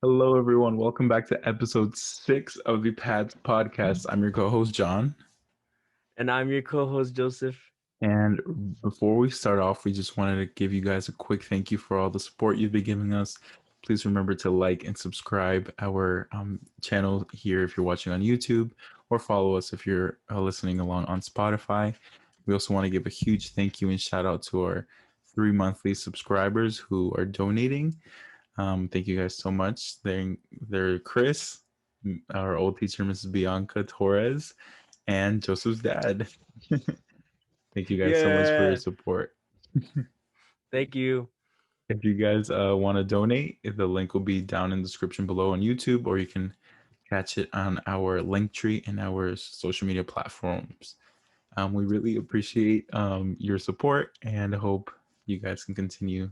Hello, everyone. Welcome back to episode 6 of the PADS podcast. I'm your co host, John. And I'm your co-host Joseph. And before we start off, we just wanted to give you guys a quick thank you for all the support you've been giving us. Please remember to like and subscribe our channel here if you're watching on YouTube, or follow us if you're listening along on Spotify. We also want to give a huge thank you and shout out to our 3 monthly subscribers who are donating. Thank you guys so much. They're Chris, our old teacher, Mrs. Bianca Torres, and Joseph's dad. Thank you guys so much for your Yeah, support. thank you. If you guys want to donate, the link will be down in the description below on YouTube, or you can catch it on our link tree and our social media platforms. We really appreciate your support and hope you guys can continue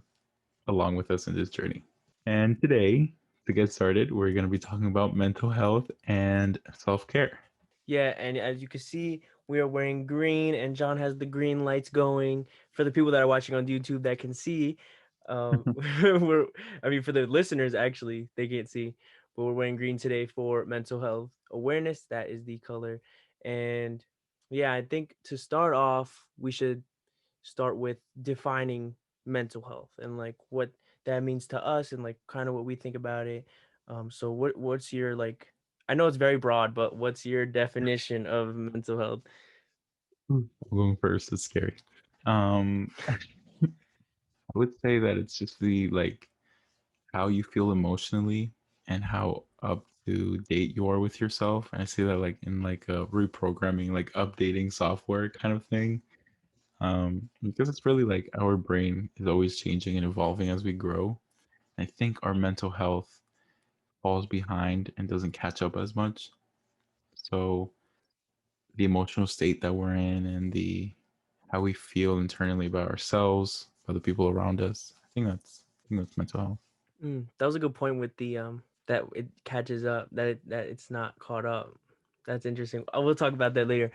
along with us in this journey. And today, to get started, we're going to be talking about mental health and self care. Yeah, and as you can see, we are wearing green, and John has the green lights going. For the people that are watching on YouTube that can see, we're I mean for the listeners actually they can't see, but we're wearing green today for mental health awareness. That is the color, and yeah, I think to start off, we should start with defining mental health and like what that means to us and like kind of what we think about it. So what's your like I know it's very broad, but what's your definition of mental health? I'm going first. It's scary. I would say that it's just the how you feel emotionally and how up to date you are with yourself. And I see that like in like a reprogramming, like updating software kind of thing. Because it's really like our brain is always changing and evolving as we grow. I think our mental health falls behind and doesn't catch up as much. So the emotional state that we're in and the how we feel internally about ourselves, about the people around us. I think that's mental health. That was a good point with the that it catches up, that it's not caught up. That's interesting. I will talk about that later.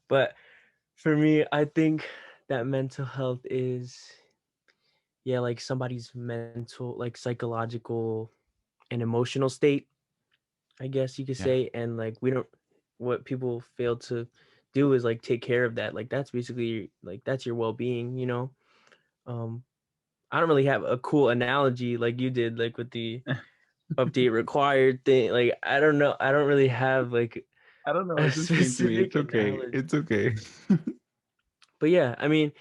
But for me, I think that mental health is, yeah, like somebody's mental, like psychological and emotional state, I guess you could Yeah. say. And like we don't, what people fail to do is like take care of that. Like that's basically like that's your well-being. um I don't really have a cool analogy like you did, like with the update required thing. Like I don't really have like I don't know. a It just came to me. specific It's okay. analogy. It's okay. But yeah, I mean,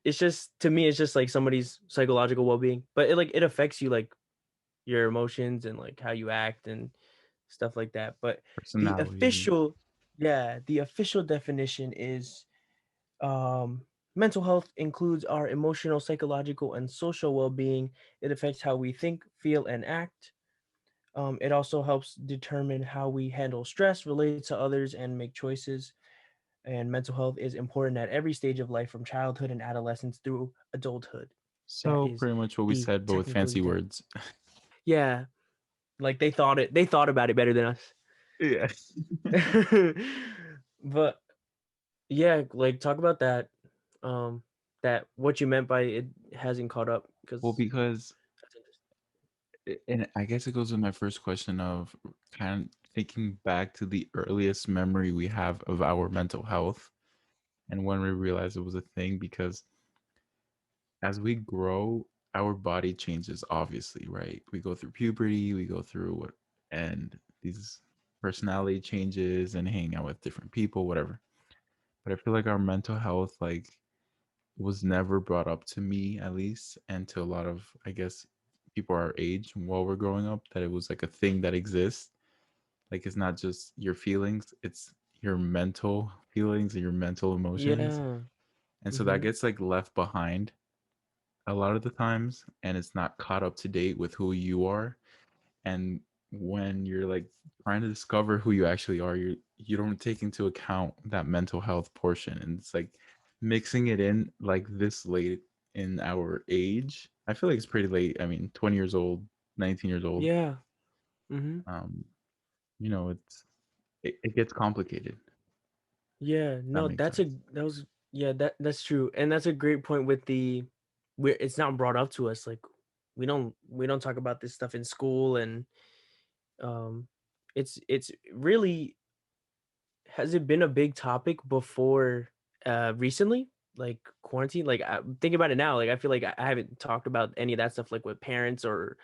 it's just, to me it's just like somebody's psychological well-being, but it affects you, like your emotions and like how you act and stuff like that. But the Personality. official, yeah, the official definition is, um mental health includes our emotional, psychological, and social well-being. It affects how we think, feel, and act. It also helps determine how we handle stress, relate to others, and make choices. And mental health is important at every stage of life, from childhood and adolescence through adulthood. That So is pretty much what we the said, but with technically fancy words. yeah, like they thought about it better than us. Yeah. But yeah, like talk about that, um that what you meant by it hasn't caught up, Well, because because that's interesting. and I guess it goes with my first question of kind of thinking back to the earliest memory we have of our mental health and when we realized it was a thing. Because as we grow, our body changes, obviously, right? We go through puberty, we go through and these personality changes and hanging out with different people, whatever. But I feel like our mental health, like, was never brought up to me, at least, and to a lot of, I guess, people our age while we're growing up, that it was like a thing that exists. Like, it's not just your feelings, it's your mental feelings and your mental emotions. Yeah. And so that Mm-hmm. gets like left behind a lot of the times, and it's not caught up to date with who you are. And when you're like trying to discover who you actually are, you don't take into account that mental health portion. And it's like mixing it in like this late in our age. I feel like it's pretty late. I mean, 20 years old, 19 years old. Yeah. Mm-hmm. um it gets complicated. Yeah, That no, makes sense. that was, yeah, that's true. And that's a great point with the, where it's not brought up to us. Like we don't talk about this stuff in school, and um it's really, has it been a big topic before recently, like quarantine? Like think about it now, like I feel like I haven't talked about any of that stuff like with parents, or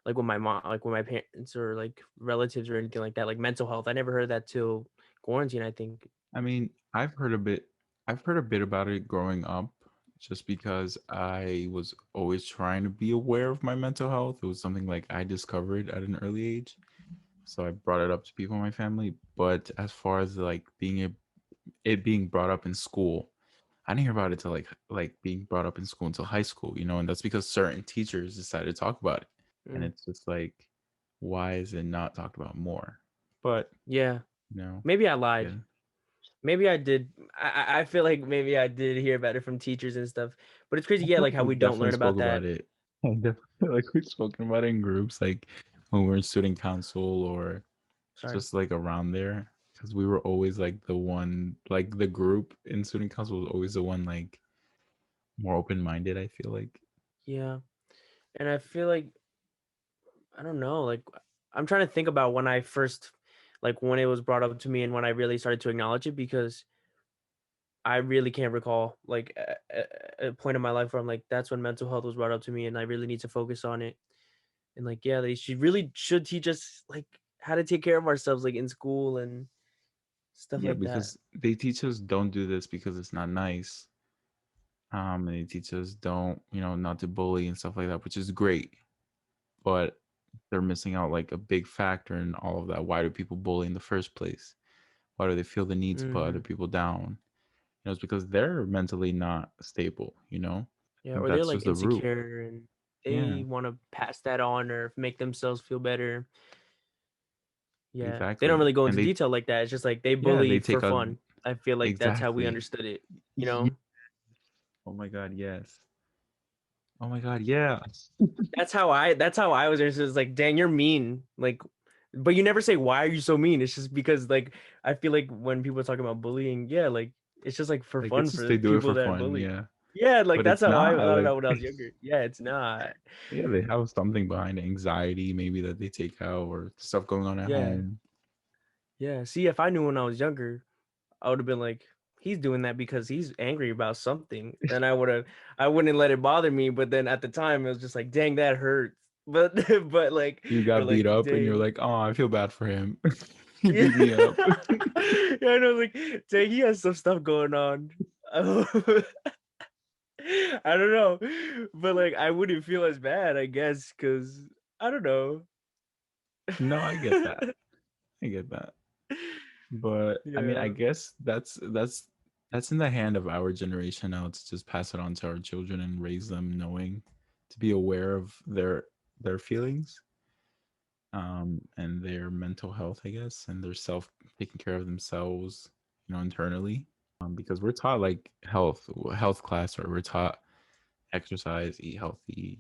like with my mom, like with my parents, or like relatives or anything like that, like mental health. I never heard that till quarantine, I think. I mean, I've heard a bit about it growing up just because I was always trying to be aware of my mental health. It was something like I discovered at an early age. So I brought it up to people in my family. But as far as like it being brought up in school, I didn't hear about it till like being brought up in school until high school, you know, and that's because certain teachers decided to talk about it. And Mm, it's just like, why is it not talked about more? But yeah, you know, maybe I lied. yeah. Maybe I did. I feel like maybe I did hear about it from teachers and stuff. But it's crazy, I yeah, feel like like how we we don't definitely learn spoke about that. about it. I definitely like we've spoken about it in groups, like when we were in student council or Sorry. just like around there. Because we were always like the one, like the group in student council was always the one like more open minded. I feel like Yeah. And I feel like, I don't know, like I'm trying to think about when I first, like when it was brought up to me and when I really started to acknowledge it, because I really can't recall like a point in my life where I'm like, that's when mental health was brought up to me and I really need to focus on it. And like, yeah, they should teach us like how to take care of ourselves, like in school and stuff yeah, like that. because they teach us don't do this because it's not nice. And they teach us don't, you know, not to bully and stuff like that, which is great. But they're missing out like a big factor in all of that. Why do people bully in the first place? Why do they feel the need to put other Hmm. people down? You know, it's because they're mentally not stable, you know? Yeah, And or they're that's like just the root. insecure and Yeah, they want to pass that on or make themselves feel better. Yeah, they don't exactly. really go And into they detail like that. It's just like they yeah, bully they for take a fun. I feel like that's how we exactly. understood it, you Ye- know? Oh my god, yes. Oh my god, yeah. That's how I was understood. It's like, dang, you're mean. Like, but you never say why are you so mean? It's just because like I feel like when people are talking about bullying, yeah, like it's just like for Like fun it's just they for do it people for that fun, bully. yeah. Yeah, like But that's it's how I not thought like about when I was younger. Yeah, it's not. yeah, they have something behind anxiety maybe that they take out or stuff going on at Yeah. home. Yeah. See, if I knew when I was younger, I would have been like, he's doing that because he's angry about something. Then I wouldn't let it bother me. But then at the time, it was just like, dang, that hurts. But but like, You or got beat like, up and you're dang, like, "Oh, I feel bad for him. He yeah, beat me up." yeah, I know, like, dang, he has some stuff going on. I don't know, but like, I wouldn't feel as bad, I guess, because I don't know. No, I get that. I get that. But I mean, I Yeah. guess that's in the hand of our generation now to just pass it on to our children and raise them knowing to be aware of their feelings and their mental health, I guess, and their self taking care of themselves, you know, internally. Because we're taught like health class, or we're taught exercise, eat healthy,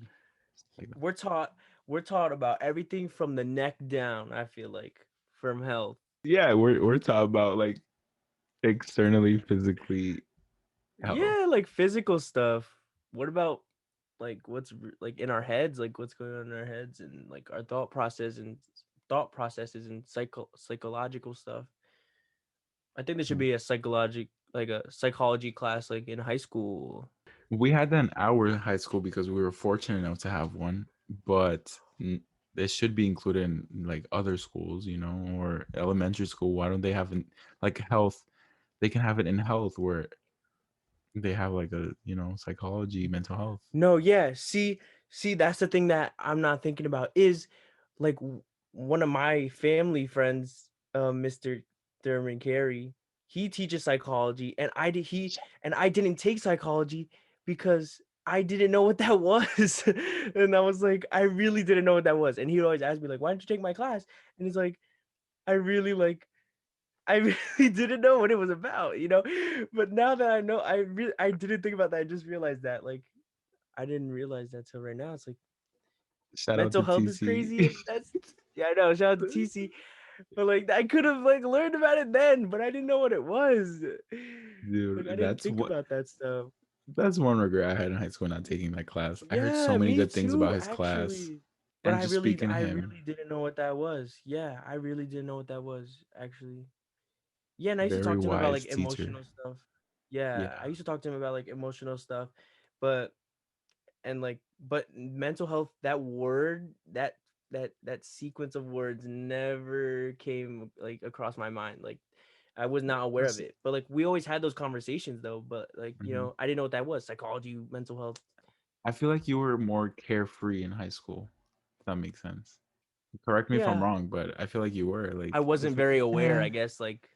stuff like that. we're taught we're taught about everything from the neck down, I feel like, from health. Yeah, we're taught about like externally, physically health. Yeah, like physical stuff. What about like like in our heads, like what's going on in our heads and like our thought processes and psychological stuff. I think there should Yeah. be a psychology class like in high school. We had that in our high school because we were fortunate enough to have one, but it should be included in like other schools, you know, or elementary school. Why don't they have like health? They can have it in health where they have like a, you know, psychology, mental health. No, yeah. See, that's the thing that I'm not thinking about is like one of my family friends, Mr. Thurman Carey, he teaches psychology, and I didn't take psychology because I didn't know what that was. And I was like, I really didn't know what that was. And he would always ask me, like, why don't you take my class? And he's like, I really like I really didn't know what it was about, you know? But now that I know, I didn't think about that. I just realized that, like, I didn't realize that till right now. It's like Shout out mental to health is TC. crazy, and that's, yeah, I know. Shout out to TC, but like I could have like learned about it then, but I didn't know what it was. Like I Dude, didn't think about that stuff. that's one regret I had in high school not taking that class. I heard so Yeah, many me good things about too, his class. actually. But and just speaking to I him, really didn't know what that was. Yeah, I really didn't know what that was actually. Yeah, and I used to very talk to him about wise like teacher. emotional stuff. Yeah, I Yeah. used to talk to him about like emotional stuff, but and like but mental health, that word, that sequence of words never came like across my mind. Like I was not aware of Listen, it. But like we always had those conversations though, but like, mhm. I didn't know what that was. Psychology, mental health. I feel like you were more carefree in high school. If that makes sense. Correct me if I'm Yeah. wrong, but I feel like you were I like, wasn't it's like, very aware, eh, I guess. Like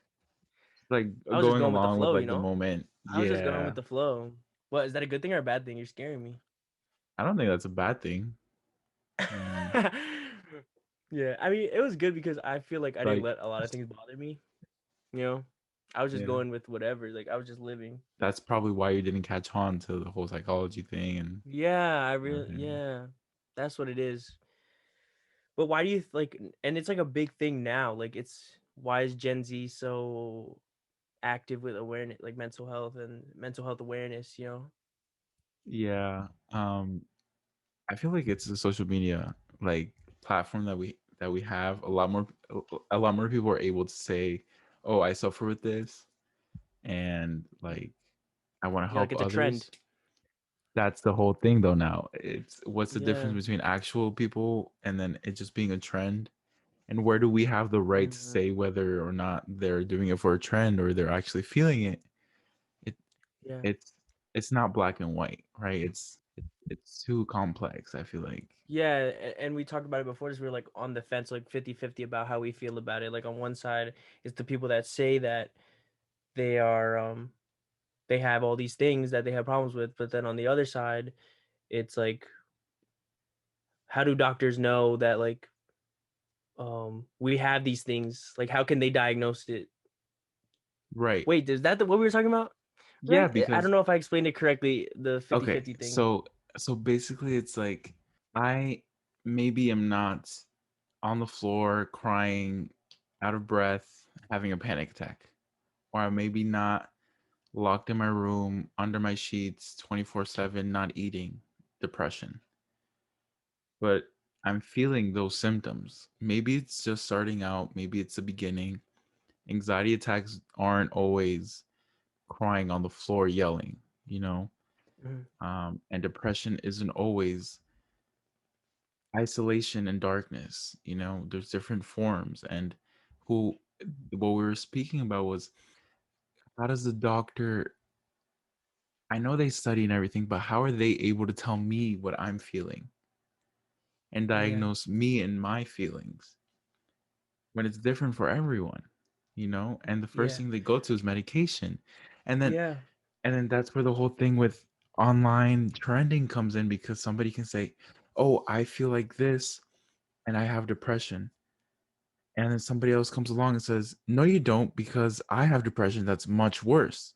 like I was just going going with the along with flow, like the moment. I was just going Yeah, with the flow. What is that, a good thing or a bad thing? You're scaring me. I don't think that's a bad thing. Um, Yeah, I mean, it was good because I feel like I didn't like, let a lot of things bother me. You know, I was just yeah, going with whatever. Like I was just living. that's probably why you didn't catch on to the whole psychology thing and Yeah, I really, everything. yeah, that's what it is. But why do you like? And it's like a big thing now. Like it's why is Gen Z so active with awareness, like mental health and mental health awareness? Yeah, I feel like it's the social media like platform that we have. A lot more people are able to say, "Oh, I suffer with this," and like I want to Yeah, like help it's a trend. others. That's the whole thing though now. It's what's the difference Yeah. between actual people and then it just being a trend? And where do we have the right to Hmm. say whether or not they're doing it for a trend or they're actually feeling it? It Yeah. it's it's not black and white, right? It's too complex, I feel like. Yeah, and we talked about it before this. We were like on the fence, like 50-50 about how we feel about it. Like on one side is the people that say that they are they have all these things that they have problems with, but then on the other side, it's like how do doctors know that like we have these things? Like how can they diagnose it? Right. Wait, is that what we were talking about? Yeah, Right? I don't because know if I explained it correctly, the fifty okay, fifty thing. so basically it's like I maybe am not on the floor crying, out of breath, having a panic attack. Or I maybe not locked in my room under my sheets 24/7 not eating, depression. But I'm feeling those symptoms. Maybe it's just starting out, maybe it's the beginning. Anxiety attacks aren't always crying on the floor yelling, you know? Mhm. And depression isn't always isolation and darkness, you know? There's different forms. And who, what we were speaking about was how does the doctor, I know they study and everything, but how are they able to tell me what I'm feeling and Yeah. diagnose me and my feelings when it's different for everyone, you know? And the first Yeah. thing they go to is medication. And then Yeah. that's where the whole thing with online trending comes in because somebody can say, "Oh, I feel like this and I have depression." And then somebody else comes along and says, "No, you don't because I have depression that's much worse."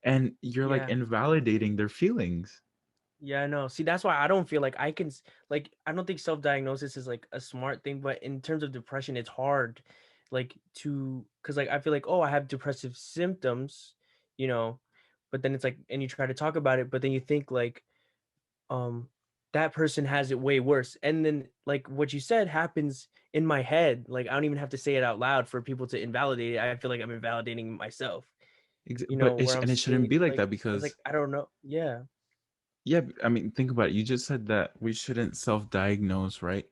And you're like Yeah. invalidating their feelings. Yeah, I know. See, that's why I don't feel like I can like I don't think self-diagnosis is like a smart thing, but in terms of depression, it's hard like to cuz like I feel like, oh, I have depressive symptoms, you know, but then it's like and you try to talk about it, but then you think like um that person has it way worse. And then like what you said happens in my head. Like I don't even have to say it out loud for people to invalidate it. I feel like I'm invalidating myself, But where I'm and it shouldn't saying be like like that I was like, because I don't know. Yeah. yeah, I mean, think about it. You just said that we shouldn't self-diagnose, right?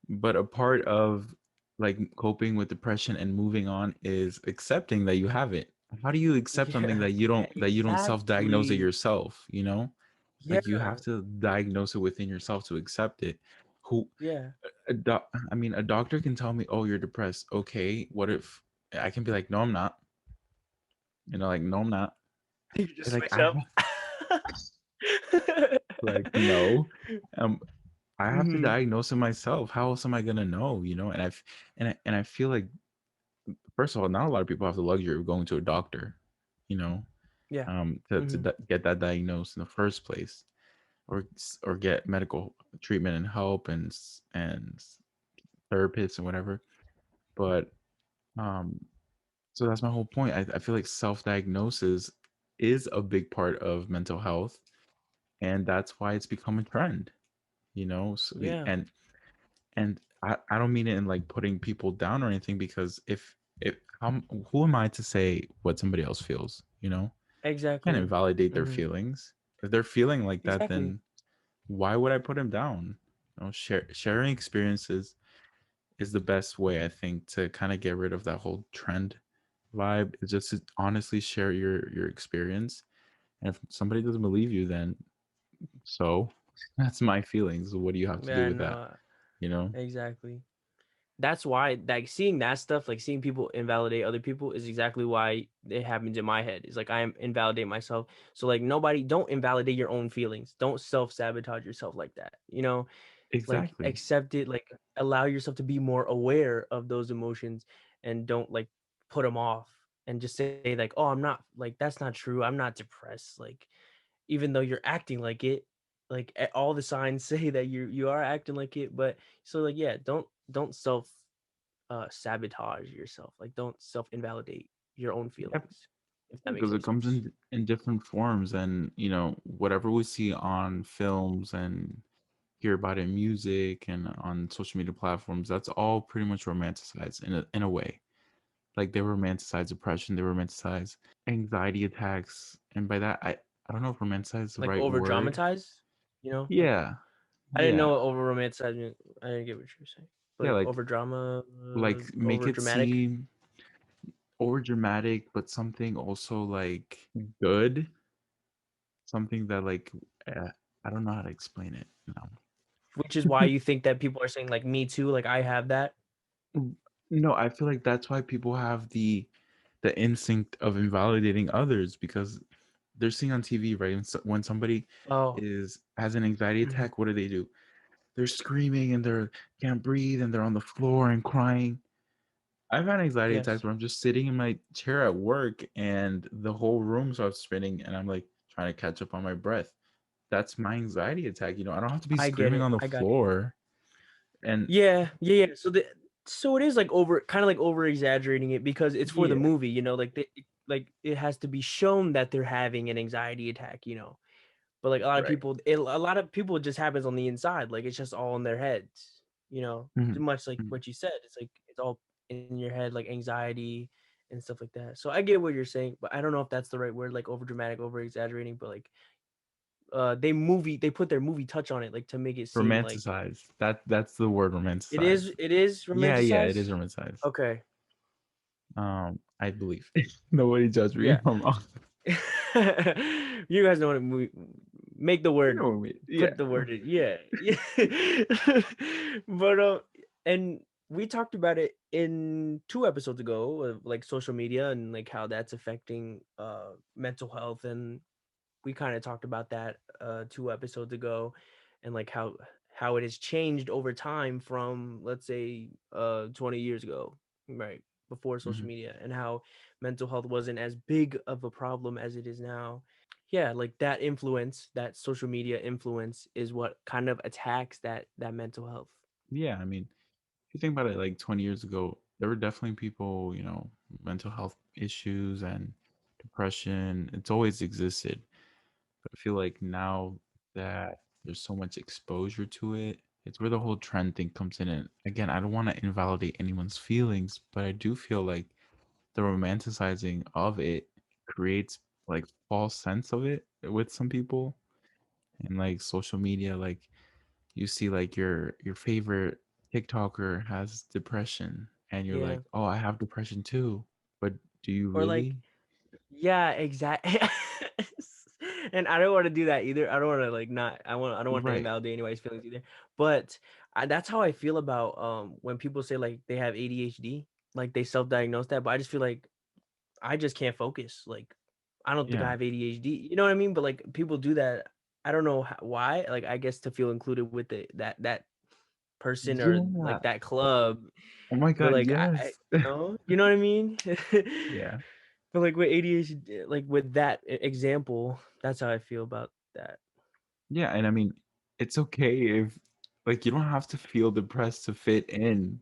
But a part of like coping with depression and moving on is accepting that you have it. How do you accept something Yeah, that you don't self-diagnose it exactly. yourself, you know? Yeah, Like you have to diagnose it within yourself to accept it. Who yeah. I mean, a doctor can tell me, "Oh, you're depressed." Okay, what if I can be like, "No, I'm not." You know, like, "No, I'm not." You just Like switch up. like no. Um I have to Hmm. diagnose it myself. How else am I gonna know? You know, and I feel like first of all, not a lot of people have the luxury of going to a doctor, you know, Yeah. to Hmm. get that diagnosed in the first place, or get medical treatment and help and therapists and whatever. But um, so that's my whole point. I feel like self diagnosis is a big part of mental health, and that's why it's become a trend. You know, so, Yeah. and And I don't mean it in like putting people down or anything, because if who am I to say what somebody else feels, you know? Can't Exactly. invalidate their Hmm. feelings. If they're feeling like that, Exactly. then why would I put them down? Sharing experiences is the best way, I think, to kind of get rid of that whole trend vibe. Is just to honestly share your experience. And if somebody doesn't believe you, then so that's my feelings. What do you have to do Yeah, with that? no, You know? exactly. That's why, like, seeing that stuff, like seeing people invalidate other people is exactly why it happens in my head. It's like I am invalidate myself. So like nobody, don't invalidate your own feelings. Don't self-sabotage yourself like that. You know, like Exactly. accept it, like allow yourself to be more aware of those emotions and don't like put them off and just say like, "Oh, I'm not like that's not true. I'm not depressed." Like even though you're acting like it, like all the signs say that you are acting like it, but so like yeah, don't self sabotage yourself. Like don't self invalidate your own Yep. feelings. If that makes Because any it comes sense. in different forms, and whatever we see on films and hear about in music and on social media platforms, that's all pretty much romanticized in a way. Like they romanticize depression, they romanticize anxiety attacks, and by that I don't know if romanticize is the Like right over word. dramatize, like Yeah, I didn't yeah, know over romanticize. I didn't get what you were saying. yeah. Like over drama, Make over it dramatic, seem over dramatic, but something also like good, something that like uh, I don't know how to explain it. which is why you think that people are saying like me too. Like I have that. No, I feel like that's why people have the instinct of invalidating others, because they're seeing on TV, right? And so, when somebody Oh, is has an anxiety mhm, attack, what do? They're screaming and they're can't breathe and they're on the floor and crying. I've had anxiety attacks yes, where I'm just sitting in my chair at work and the whole room starts spinning and I'm like trying to catch up on my breath. That's my anxiety attack. I don't have to be I get screaming it. on the I got you. floor. And Yeah, yeah, yeah. So it is like over, kind of like over exaggerating it because it's for the yeah, movie, like like it has to be shown that they're having an anxiety attack. But like right. a lot of people it just happens on the inside, like it's just all in their heads. Mhm, Much like mhm. what you said, it's like it's all in your head, like anxiety and stuff like that. So I get what you're saying, but I don't know if that's the right word, like over dramatic, over exaggerating, but like they put their movie touch on it, like to make it seem like Romanticized. That's the word, it is romanticized. it is Yeah, yeah, it romanticized. is romanticized. Okay. I believe. Nobody judge me Yeah. if I'm wrong. You guys know what movie, make the You word, know what I mean? Yeah. put the word in. Yeah. Yeah. But and we talked about it in 2 episodes ago of like social media and like how that's affecting mental health, and we kind of talked about that 2 episodes ago, and like how it has changed over time from, let's say, 20 years ago, right, before social Mhm. media, and how mental health wasn't as big of a problem as it is now. Yeah, like that influence, that social media influence is what kind of attacks that mental health. Yeah, I mean, if you think about it, like 20 years ago, there were definitely people, mental health issues and depression. It's always existed. But I feel like now that there's so much exposure to it, it's where the whole trend thing comes in. And again, I don't want to invalidate anyone's feelings, but I do feel like the romanticizing of it creates like false sense of it with some people. And like social media, like you see like your favorite TikToker has depression and you're Yeah. like, "Oh, I have depression too." But do you Or like, really? yeah, exactly. And I don't want to do that either. I don't want to like not. I don't want to Right. invalidate anybody's feelings either. But that's how I feel about when people say like they have ADHD, like they self-diagnose that. But I just feel like I just can't focus. Like I don't think I Yeah. have ADHD. You know what I mean? But like people do that. I don't know why. Like I guess to feel included with that person or Yeah. like that club. Oh my But God, like yes. you know what I mean? Yeah. But like with ADHD, like with that example, that's how I feel about that. Yeah, and I mean, it's okay if like you don't have to feel depressed to fit in,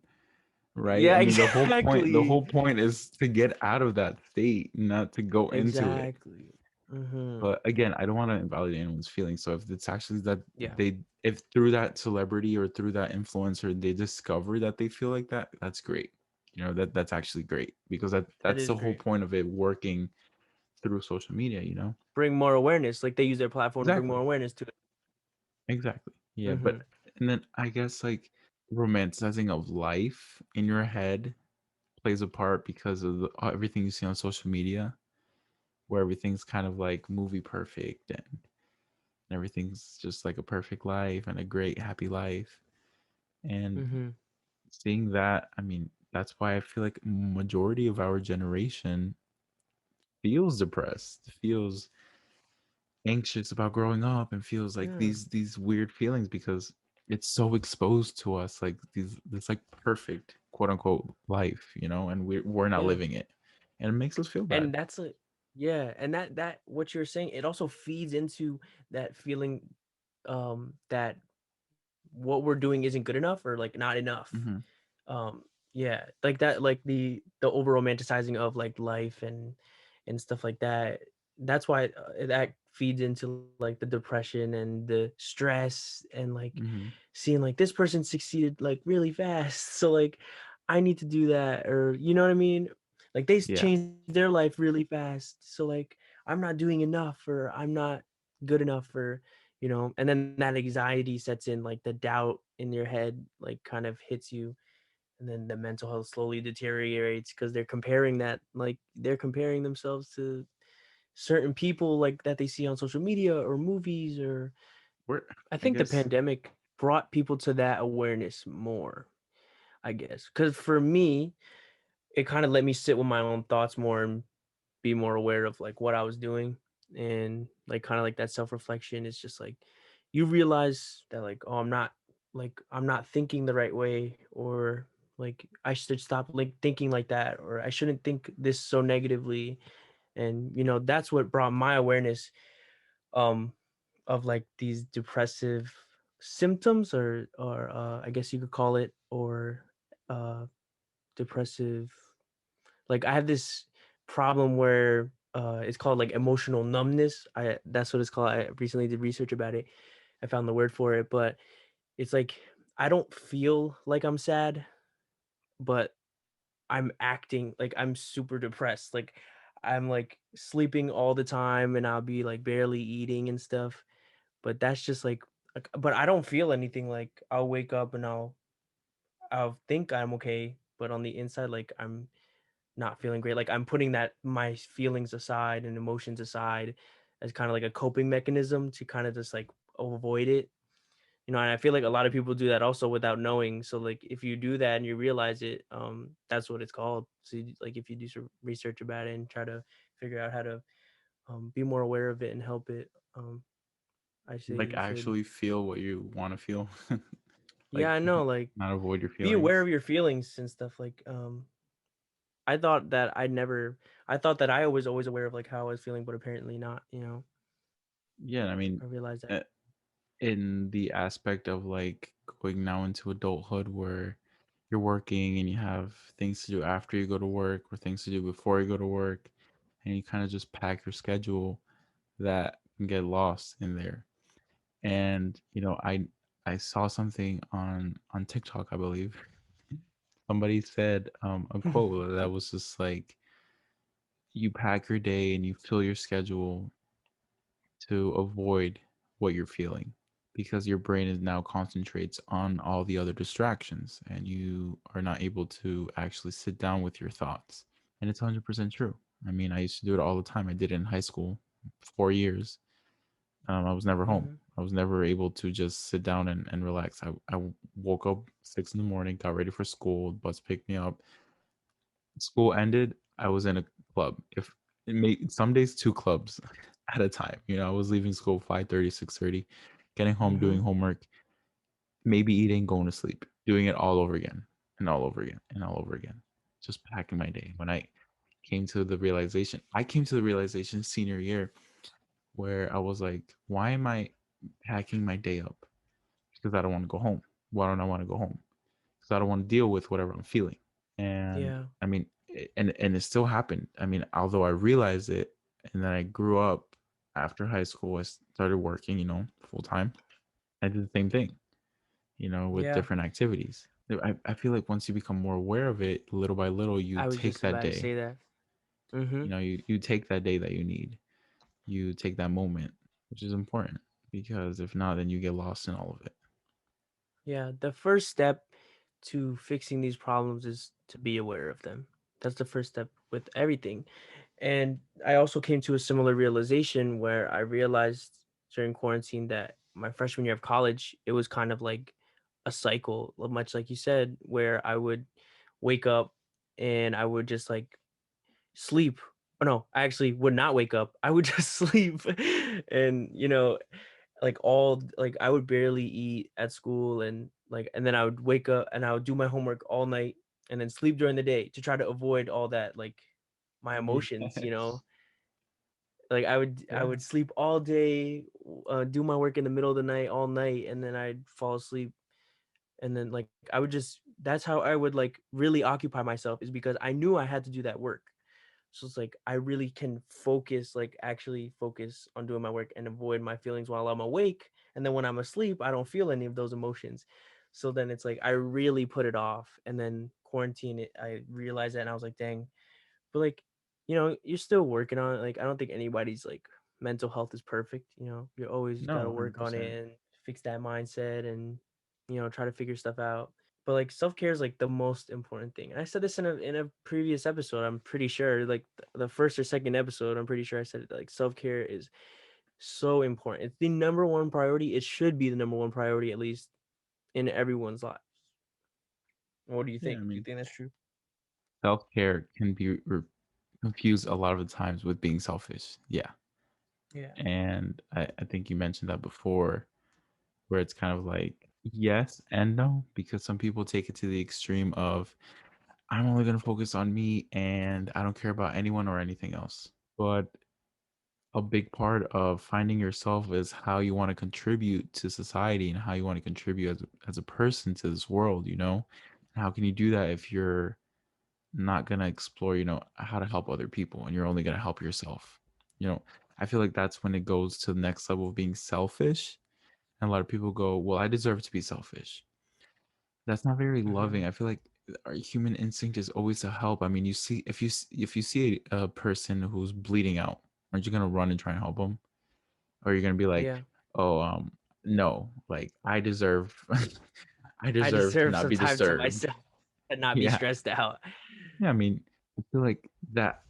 right? Yeah, I mean, the exactly. whole point is to get out of that state, not to go into it. Exactly. Mm-hmm. But again, I don't want to invalidate anyone's feelings. So if it's actually that Yeah, if through that celebrity or through that influencer they discover that they feel like that, that's great. That's actually great because that that's is the whole great. point of it working through social media. Bring more awareness. Like they use their platform to bring more Exactly. awareness to it. Exactly. Yeah, Mm-hmm. but and then I guess like romanticizing of life in your head plays a part because of everything you see on social media, where everything's kind of like movie perfect and everything's just like a perfect life and a great happy life. And Mm-hmm. seeing that, I mean, that's why I feel like majority of our generation feels depressed, feels anxious about growing up, and feels like Yeah. these weird feelings because it's so exposed to us, like this like perfect quote unquote life, and we're not Yeah. living it, and it makes us feel bad. And that's a yeah, and that what you're saying, it also feeds into that feeling that what we're doing isn't good enough or like not enough. Hmm. Yeah, like that, like the over romanticizing of like life and stuff like that. That's why that feeds into like the depression and the stress and like Hmm. seeing like this person succeeded like really fast, so like I need to do that, or you know what I mean, like they Yeah. changed their life really fast, so like I'm not doing enough, or I'm not good enough, or and then that anxiety sets in, like the doubt in your head like kind of hits you, and then the mental health slowly deteriorates because they're comparing themselves to certain people like that they see on social media or movies. Or we're I I think the guess. pandemic brought people to that awareness more, I guess, because for me it kind of let me sit with my own thoughts more and be more aware of like what I was doing, and like kind of like that self-reflection is just like you realize that like, oh, I'm not thinking the right way, or like I should stop like thinking like that, or I shouldn't think this so negatively. And that's what brought my awareness um of like these depressive symptoms, or I guess you could call it, or uh depressive, like I have this problem where it's called like emotional numbness. I That's what it's called. I recently did research about it. I found the word for it, but it's like I don't feel like I'm sad, but I'm acting like I'm super depressed. Like I'm like sleeping all the time and I'll be like barely eating and stuff. But that's just like, but I don't feel anything. Like I'll wake up and I'll think I'm okay, but on the inside like I'm not feeling great. Like I'm putting that my feelings aside and emotions aside as kind of like a coping mechanism to kind of just like avoid it. And I feel like a lot of people do that also without knowing. So like if you do that and you realize it, that's what it's called. So like if you do some research about it and try to figure out how to be more aware of it and help it, I say Like you should. actually feel what you want to feel. Yeah, Like I know. Like not avoid your be aware feelings. of your feelings and stuff. Like I thought that I thought that I was always aware of like how I was feeling, but apparently not. Yeah, I mean, I realized that. uh, in the aspect of like going now into adulthood where you're working and you have things to do after you go to work or things to do before you go to work, and you kind of just pack your schedule, that can get lost in there. And I saw something on TikTok, I believe. Somebody said a quote that was just like, you pack your day and you fill your schedule to avoid what you're feeling because your brain is now concentrates on all the other distractions and you are not able to actually sit down with your thoughts. And it's 100% true. I mean, I used to do it all the time. I did it in high school, 4 years. I was never home. Hmm. I was never able to just sit down and relax. I woke up 6 in the morning, got ready for school, bus picked me up. School ended, I was in a club. If it made some days two clubs at a time. I was leaving school 5:30, 6:30, getting home, Hmm. doing homework, maybe eating, going to sleep, doing it all over again and all over again and all over again. Just packing my day. When I came to the realization senior year where I was like, why am I packing my day up? Because I don't want to go home. Why don't I want to go home? Because I don't want to deal with whatever I'm feeling. And Yeah. I mean, and it still happened. I mean, although I realized it and then I grew up after high school, I started working, full time. I did the same thing, with Yeah, different activities. I feel like once you become more aware of it, little by little, you I was take just that about to day. say that. Mm-hmm. You take that day that you need. You take that moment, which is important because if not, then you get lost in all of it. Yeah, the first step to fixing these problems is to be aware of them. That's the first step with everything. And I also came to a similar realization where I realized during quarantine that my freshman year of college, it was kind of like a cycle, much like you said, where I would wake up and I would just like sleep. Oh no, I actually would not wake up. I would just sleep. And like all like I would barely eat at school, and then I would wake up and I would do my homework all night and then sleep during the day to try to avoid all that, like my emotions, Yes. like I would Yeah. sleep all day, do my work in the middle of the night all night, and then I'd fall asleep. And then like I would just that's how I would like really occupy myself, is because I knew I had to do that work. So it's like I really can focus, like actually focus on doing my work and avoid my feelings while I'm awake. And then when I'm asleep, I don't feel any of those emotions. So then it's like I really put it off. And then quarantine, I realized that, and I was like, dang. But like, you're still working on it. Like, I don't think anybody's like mental health is perfect. You always got No, to work on 100%. it and fix that mindset, and try to figure stuff out. But like self care is like the most important thing. And I said this in a previous episode. I'm pretty sure, like the first or second episode. I'm pretty sure I said it. Like self care is so important. It's the number one priority. It should be the number one priority, at least in everyone's lives. What do you Yeah, think? I Do you mean, think that's true? self care can be confused a lot of the times with being selfish. Yeah. Yeah. And I think you mentioned that before, where it's kind of like yes and no, because some people take it to the extreme of, I'm only going to focus on me and I don't care about anyone or anything else. But a big part of finding yourself is how you want to contribute to society and how you want to contribute as a person to this world, And how can you do that if you're not going to explore, how to help other people and you're only going to help yourself? You know, I feel like that's when it goes to the next level of being selfish. And a lot of people go, well, I deserve to be selfish. That's not very Hmm. loving. I feel like our human instinct is always to help. I mean, you see, if you see a person who's bleeding out, aren't you gonna run and try and help them, or you're gonna be like, Yeah. oh, no, like I deserve, I I deserve to deserve not some be time to disturbed. myself and not be Yeah, stressed out. yeah. I mean, I feel like that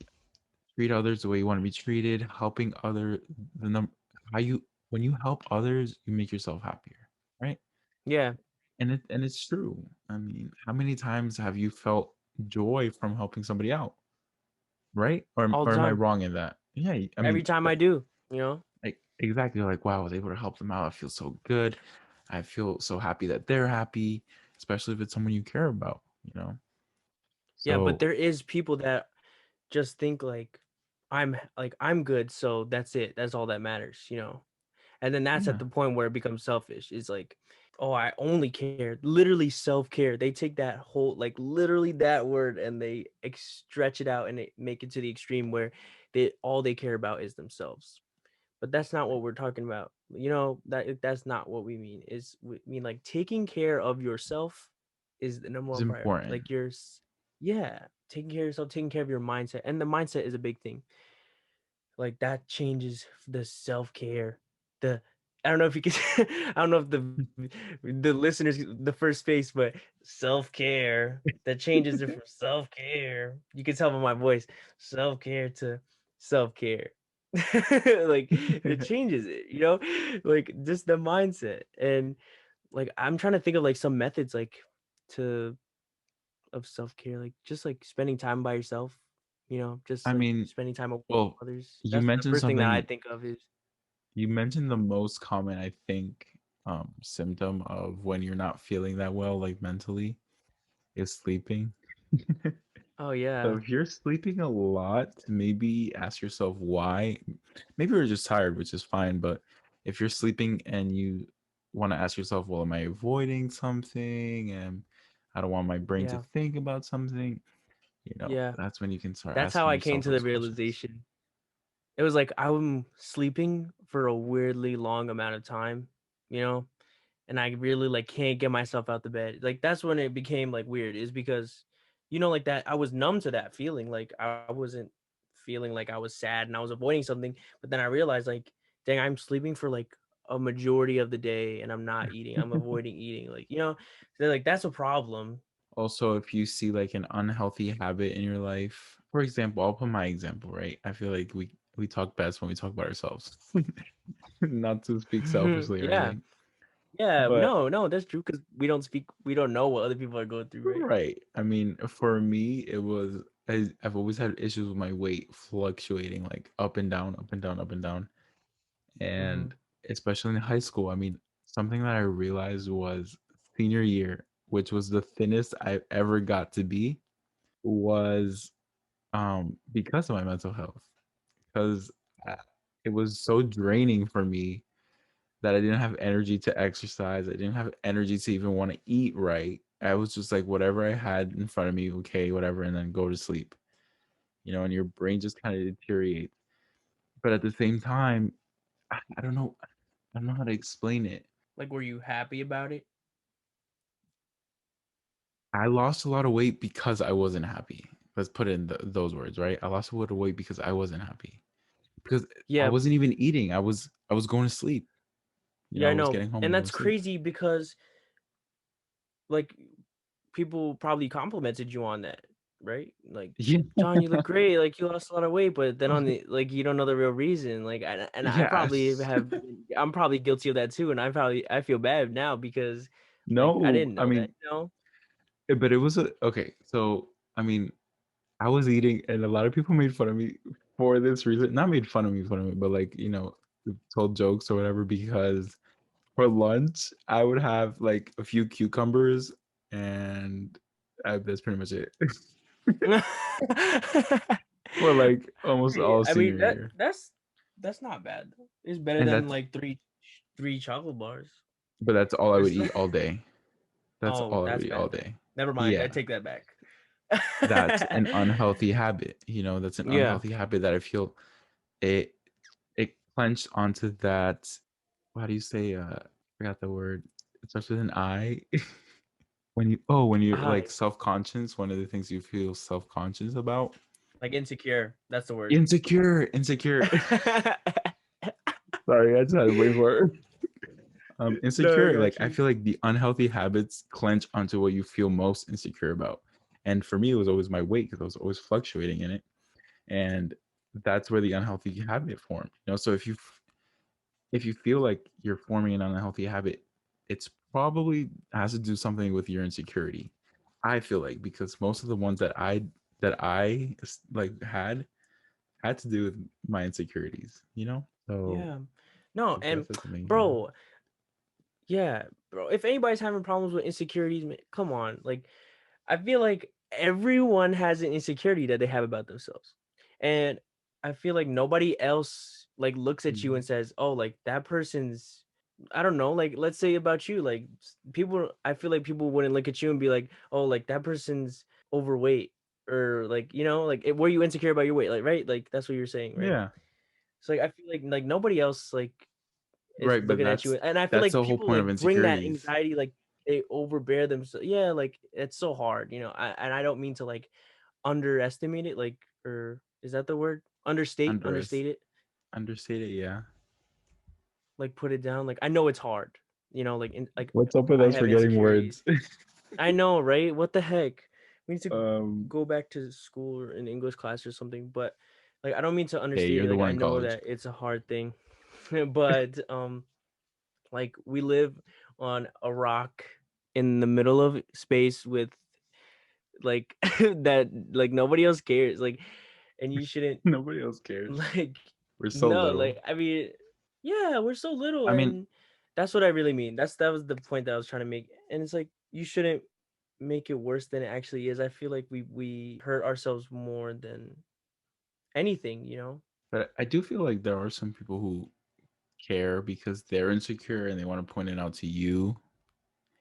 treat others the way you want to be treated, helping other the num how you when you help others, you make yourself happier, right? Yeah, And it's true. I mean, how many times have you felt joy from helping somebody out, right? Or all the or am I time. wrong in that? Yeah, I Every mean, time I do. like exactly. You're like, wow, I was able to help them out. I feel so good. I feel so happy that they're happy, especially if it's someone you care about. Yeah, but So there is people that just think like I'm good, so that's it. That's all that matters. And then that's at yeah, the point where it becomes selfish. It's like, oh, I only care. Literally self-care. They take that whole like literally that word and they stretch it out and they make it to the extreme where they care about is themselves. But that's not what we're talking about. That's not what we mean. Is we mean like taking care of yourself is the number it's one priority. important. Like yeah, taking care of yourself, taking care of your mindset, and the mindset is a big thing. Like that changes the self-care. The I don't know if you can I don't know if the listeners the first space, but self-care that changes it from self-care. You can tell by my voice, self-care to self-care. Like it changes it. Like just the mindset. And like I'm trying to think of like some methods like to of self-care, like just like spending time by yourself, just I like mean, spending time away well, from others. you That's the mentioned first thing that I something. think of is, You mentioned the most common, I think, symptom of when you're not feeling that well, like mentally, is sleeping. oh So yeah, if you're sleeping a lot, maybe ask yourself why. Maybe you're just tired, which is fine. But if you're sleeping and you want to ask yourself, well, am I avoiding something? And I don't want my brain to yeah, think about something. yeah. That's when you can start That's how asking I came yourself to the those questions. realization. it was like I'm sleeping for a weirdly long amount of time, you know, and I really like can't get myself out the bed. Like that's when it became like weird, is because like that I was numb to that feeling. Like I wasn't feeling like I was sad and I was avoiding something, but then I realized like, dang, I'm sleeping for like a majority of the day and I'm not eating. I'm avoiding eating. Like, so like that's a problem. Also, if you see like an unhealthy habit in your life, for example, I'll put my example, right? I feel like we talk best when we talk about ourselves. Not to speak selfishly or Yeah. anything. Yeah, But no, that's true because we don't know what other people are going through, right? right. I mean, for me, it was I've always had issues with my weight fluctuating like up and down, up and down, up and down. Mm-hmm. And especially in high school, I mean, something that I realized was senior year, which was the thinnest I ever got to be, was because of my mental health. Because it was so draining for me that I didn't have energy to exercise. I didn't have energy to even want to eat right. I was just like whatever I had in front of me, okay, whatever, and then go to sleep. And your brain just kind of deteriorates. But at the same time, I don't know. I don't know how to explain it. Like, were you happy about it? I lost a lot of weight because I wasn't happy. Let's put it in those words, right? I lost a lot of weight because I wasn't happy. Because I Yeah, wasn't even eating. I was going to sleep. yeah, I I was know, getting home and and going that's to sleep. crazy because like people probably complimented you on that, right? Like, Yeah. John, you look great. Like, you lost a lot of weight, but then on the like, you don't know the real reason. Like, and I probably Yes. have. I'm probably guilty of that too, and I feel bad now because like I No, didn't I know that. mean, but it was a okay. So I mean, I was eating, and a lot of people made fun of me for this reason. Not made fun of me, but like told jokes or whatever. Because for lunch, I would have like a few cucumbers, and that's pretty much it. For like almost Hey, all I mean senior year, that's not bad though. It's better and than that's like three chocolate bars. but that's all I would It's eat all day. That's oh, all I would that's eat all bad then. day. Never mind. I Yeah, take that back. that's an unhealthy habit. That's an Yeah, unhealthy habit that I feel it it clenched onto that. How do you say? I forgot the word. It starts with an I. When you're I like self conscious, one of the things you feel self conscious about. like insecure. That's the word. Insecure, insecure. Sorry, I just had to wait for it. No, I Insecure. Like got I you. feel like the unhealthy habits clench onto what you feel most insecure about. And for me, it was always my weight because I was always fluctuating in it, and that's where the unhealthy habit formed. So if you feel like you're forming an unhealthy habit, it's probably has to do something with your insecurity. I feel like because most of the ones that I like had to do with my insecurities. So Yeah. No, I guess and that's something. bro, yeah, bro. If anybody's having problems with insecurities, man, come on. Like, I feel like everyone has an insecurity that they have about themselves. And I feel like nobody else like looks at you Mhm. and says, "Oh, like that person's I don't know, like let's say about you, like people I feel like people wouldn't look at you and be like, "Oh, like that person's overweight." Or like, like were you insecure about your weight? Like, right? Like that's what you're saying, right? Yeah, So like I feel like nobody else like is right. But looking at you, and I feel that's like the whole people point of like bring that insecurities. anxiety, like they overbear themselves. Yeah, like it's so hard, and I don't mean to like underestimate it, like, or is that the word? Underest Understate it, understated. Yeah. like put it down. Like I know it's hard, like What's up with I us have forgetting insecurities. words? I know, right? What the heck? We need to um. go back to school or an English class or something, but like I don't mean to Hey, understate you're it. the Like one I in know college. that it's a hard thing, but like we live on a rock in the middle of space with like that like nobody else cares. Like and you shouldn't Nobody else cares. like We're so no, little. like I mean, yeah, we're so little I mean, and that's what I really mean. That was the point that I was trying to make. And it's like you shouldn't make it worse than it actually is. I feel like we hurt ourselves more than anything. but I do feel like there are some people who care because they're insecure and they want to point it out to you.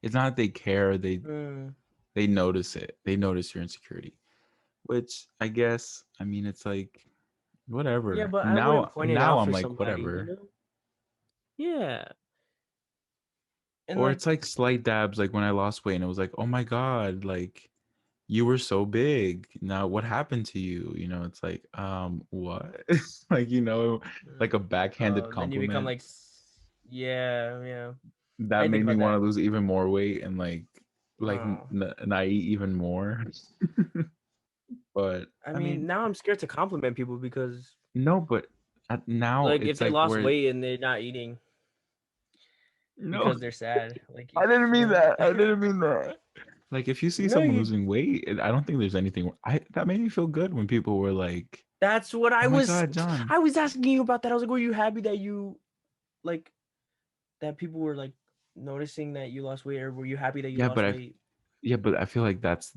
It's not that they care, Mm, they notice it. They notice your insecurity. Which I guess, I mean, it's like Yeah, whatever. but I wouldn't Now point it now out I'm for like somebody, whatever. Yeah. And Or like, it's like slight dabs, like when I lost weight and it was like, oh my God, like you were so big. Now what happened to you? You know, it's like, what? Like, like a backhanded then you become compliment like, yeah, yeah. I that didn't think made me about want that. to lose even more weight and Oh, and I eat even more. But I I mean, mean, now I'm scared to compliment people because, no, but now like, if it's they like lost where weight and they're not eating no, because they're sad, like, I didn't you mean know. that. I didn't mean that. Like if you see No, someone you. losing weight, I don't think there's anything. I that made me feel good when people were like, That's what "Oh my God, John." I was asking you about that. I was like, were you happy that you like that people were like noticing that you lost weight, or were you happy that you Yeah, lost weight? yeah, but I feel like that's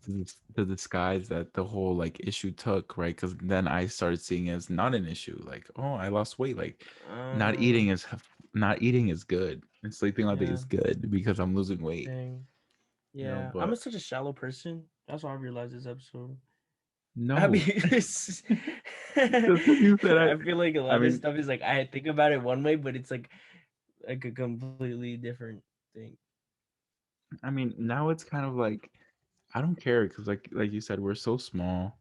the disguise that the whole like issue took, right? Because then I started seeing it as not an issue. Like, oh, I lost weight. Like, not Uh, eating is not eating is good, and sleeping all day yeah, is good because I'm losing weight. dang. But Such a shallow person. That's what I realized this episode. I mean, no, it's, just because you said I feel like a I lot of mean, stuff is like I think about it one way, but it's like a completely different thing. now it's kind of like I don't care because like you said, we're so small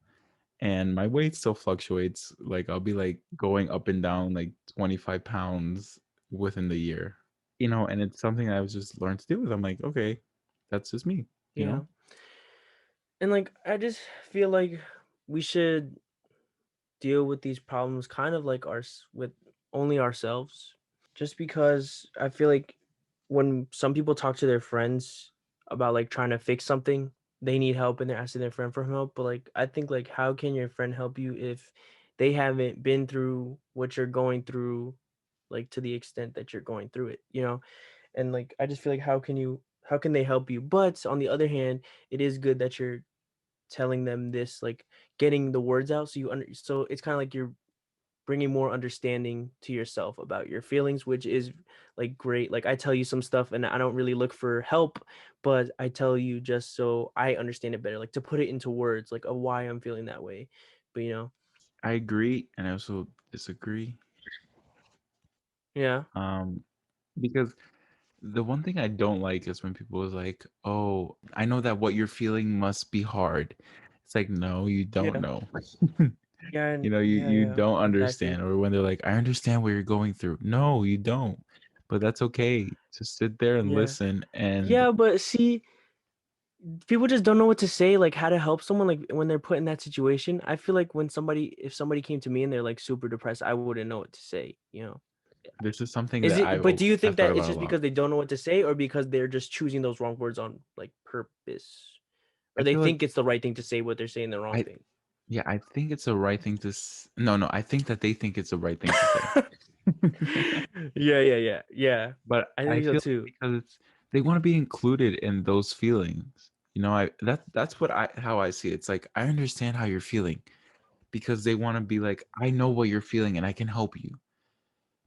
and my weight still fluctuates. Like I'll be like going up and down like 25 pounds within the year. And it's something I was just learned to do with. I'm like, okay, that's just me, you Yeah, know? and like I just feel like we should deal with these problems kind of like with only ourselves. Just because I feel like when some people talk to their friends about like trying to fix something, they need help and they're asking their friend for help. But like I think like how can your friend help you if they haven't been through what you're going through, like to the extent that you're going through it, you know? And like I just feel like how can they help you? But on the other hand, it is good that you're telling them this, like getting the words out so it's kind of like you're bringing more understanding to yourself about your feelings, which is like great. Like I tell you some stuff and I don't really look for help, but I tell you just so I understand it better, like to put it into words, like of why I'm feeling that way. But I agree and I also disagree. yeah, Um, because the one thing I don't like is when people is like, "Oh, I know that what you're feeling must be hard." It's like, no, you don't yeah, know. yeah, and You yeah, don't exactly. understand. Or when they're like, I understand what you're going through. No, you don't. But that's okay. Just sit there and Yeah, listen. And yeah, but see, people just don't know what to say, like how to help someone, like when they're put in that situation. I feel like if somebody came to me and they're like super depressed, I wouldn't know what to say, this is something Is that it? But do you I've think thought that it's about a just lot. because they don't know what to say, or because they're just choosing those wrong words on like purpose, or I they feel think like it's the right thing to say, but they're saying the wrong I thing? yeah, I think it's the right thing to no, no, I think that they think it's the right thing to say. Yeah. But I I think so feel too. because they want to be included in those feelings. That's what I how I see it. It's like I understand how you're feeling because they want to be like, I know what you're feeling and I can help you.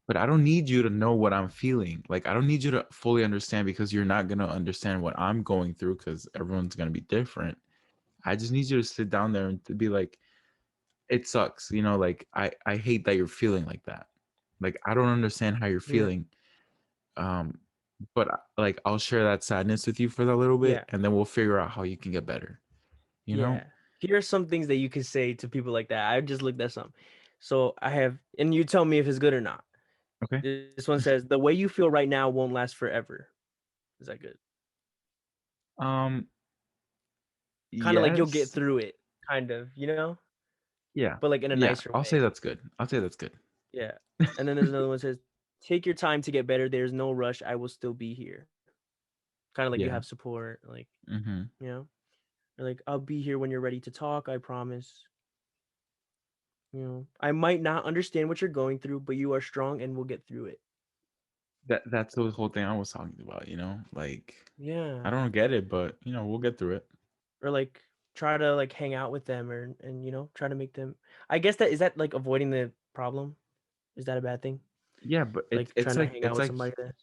But I don't need you to know what I'm feeling. Like I don't need you to fully understand because you're not gonna understand what I'm going through because everyone's gonna be different. I just need you to sit down there and to be like, it sucks, like I hate that you're feeling like that. Like I don't understand how you're Yeah, feeling. Um, but like I'll share that sadness with you for that little bit, yeah, and then we'll figure out how you can get better. You know? yeah. Here are some things that you can say to people like that. I just looked at some. So I have, and you tell me if it's good or not. Okay. This one says, "The way you feel right now won't last forever." Is that good? Um. Kind of like you'll get Yes. through it, kind of, Yeah. but like in a Yeah. nicer I'll say way. that's good. I'll say that's good. Yeah. And then there's another one that says, "Take your time to get better. There's no rush. I will still be here." Kind of like you have Yeah. support, like, Mm-hmm. you know, or like, "I'll be here when you're ready to talk. I promise." I might not understand what you're going through, but you are strong and we'll get through it. That's the whole thing I was talking about. Like I Yeah. don't get it, but we'll get through it. Or like try to like hang out with them and try to make them. I guess that is that like avoiding the problem? Is that a bad thing? Yeah, but Like trying to hang out with somebody that.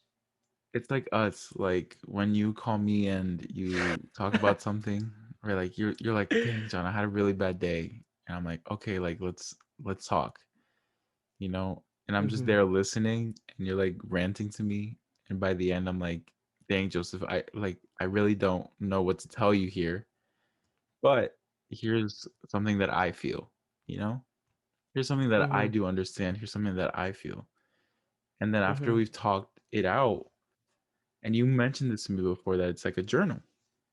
it's like us. Like when you call me and you talk about something, or like you're like, dang, John, I had a really bad day, and I'm like, okay, like let's talk. you know, and I'm just Mm-hmm. there listening and you're like ranting to me. And by the end, I'm like, dang, Joseph, I really don't know what to tell you here, but here's something that I feel, you know? Here's something that I Mm-hmm. do understand. Here's something that I feel. And then after Mm-hmm. we've talked it out, and you mentioned this to me before that it's like a journal,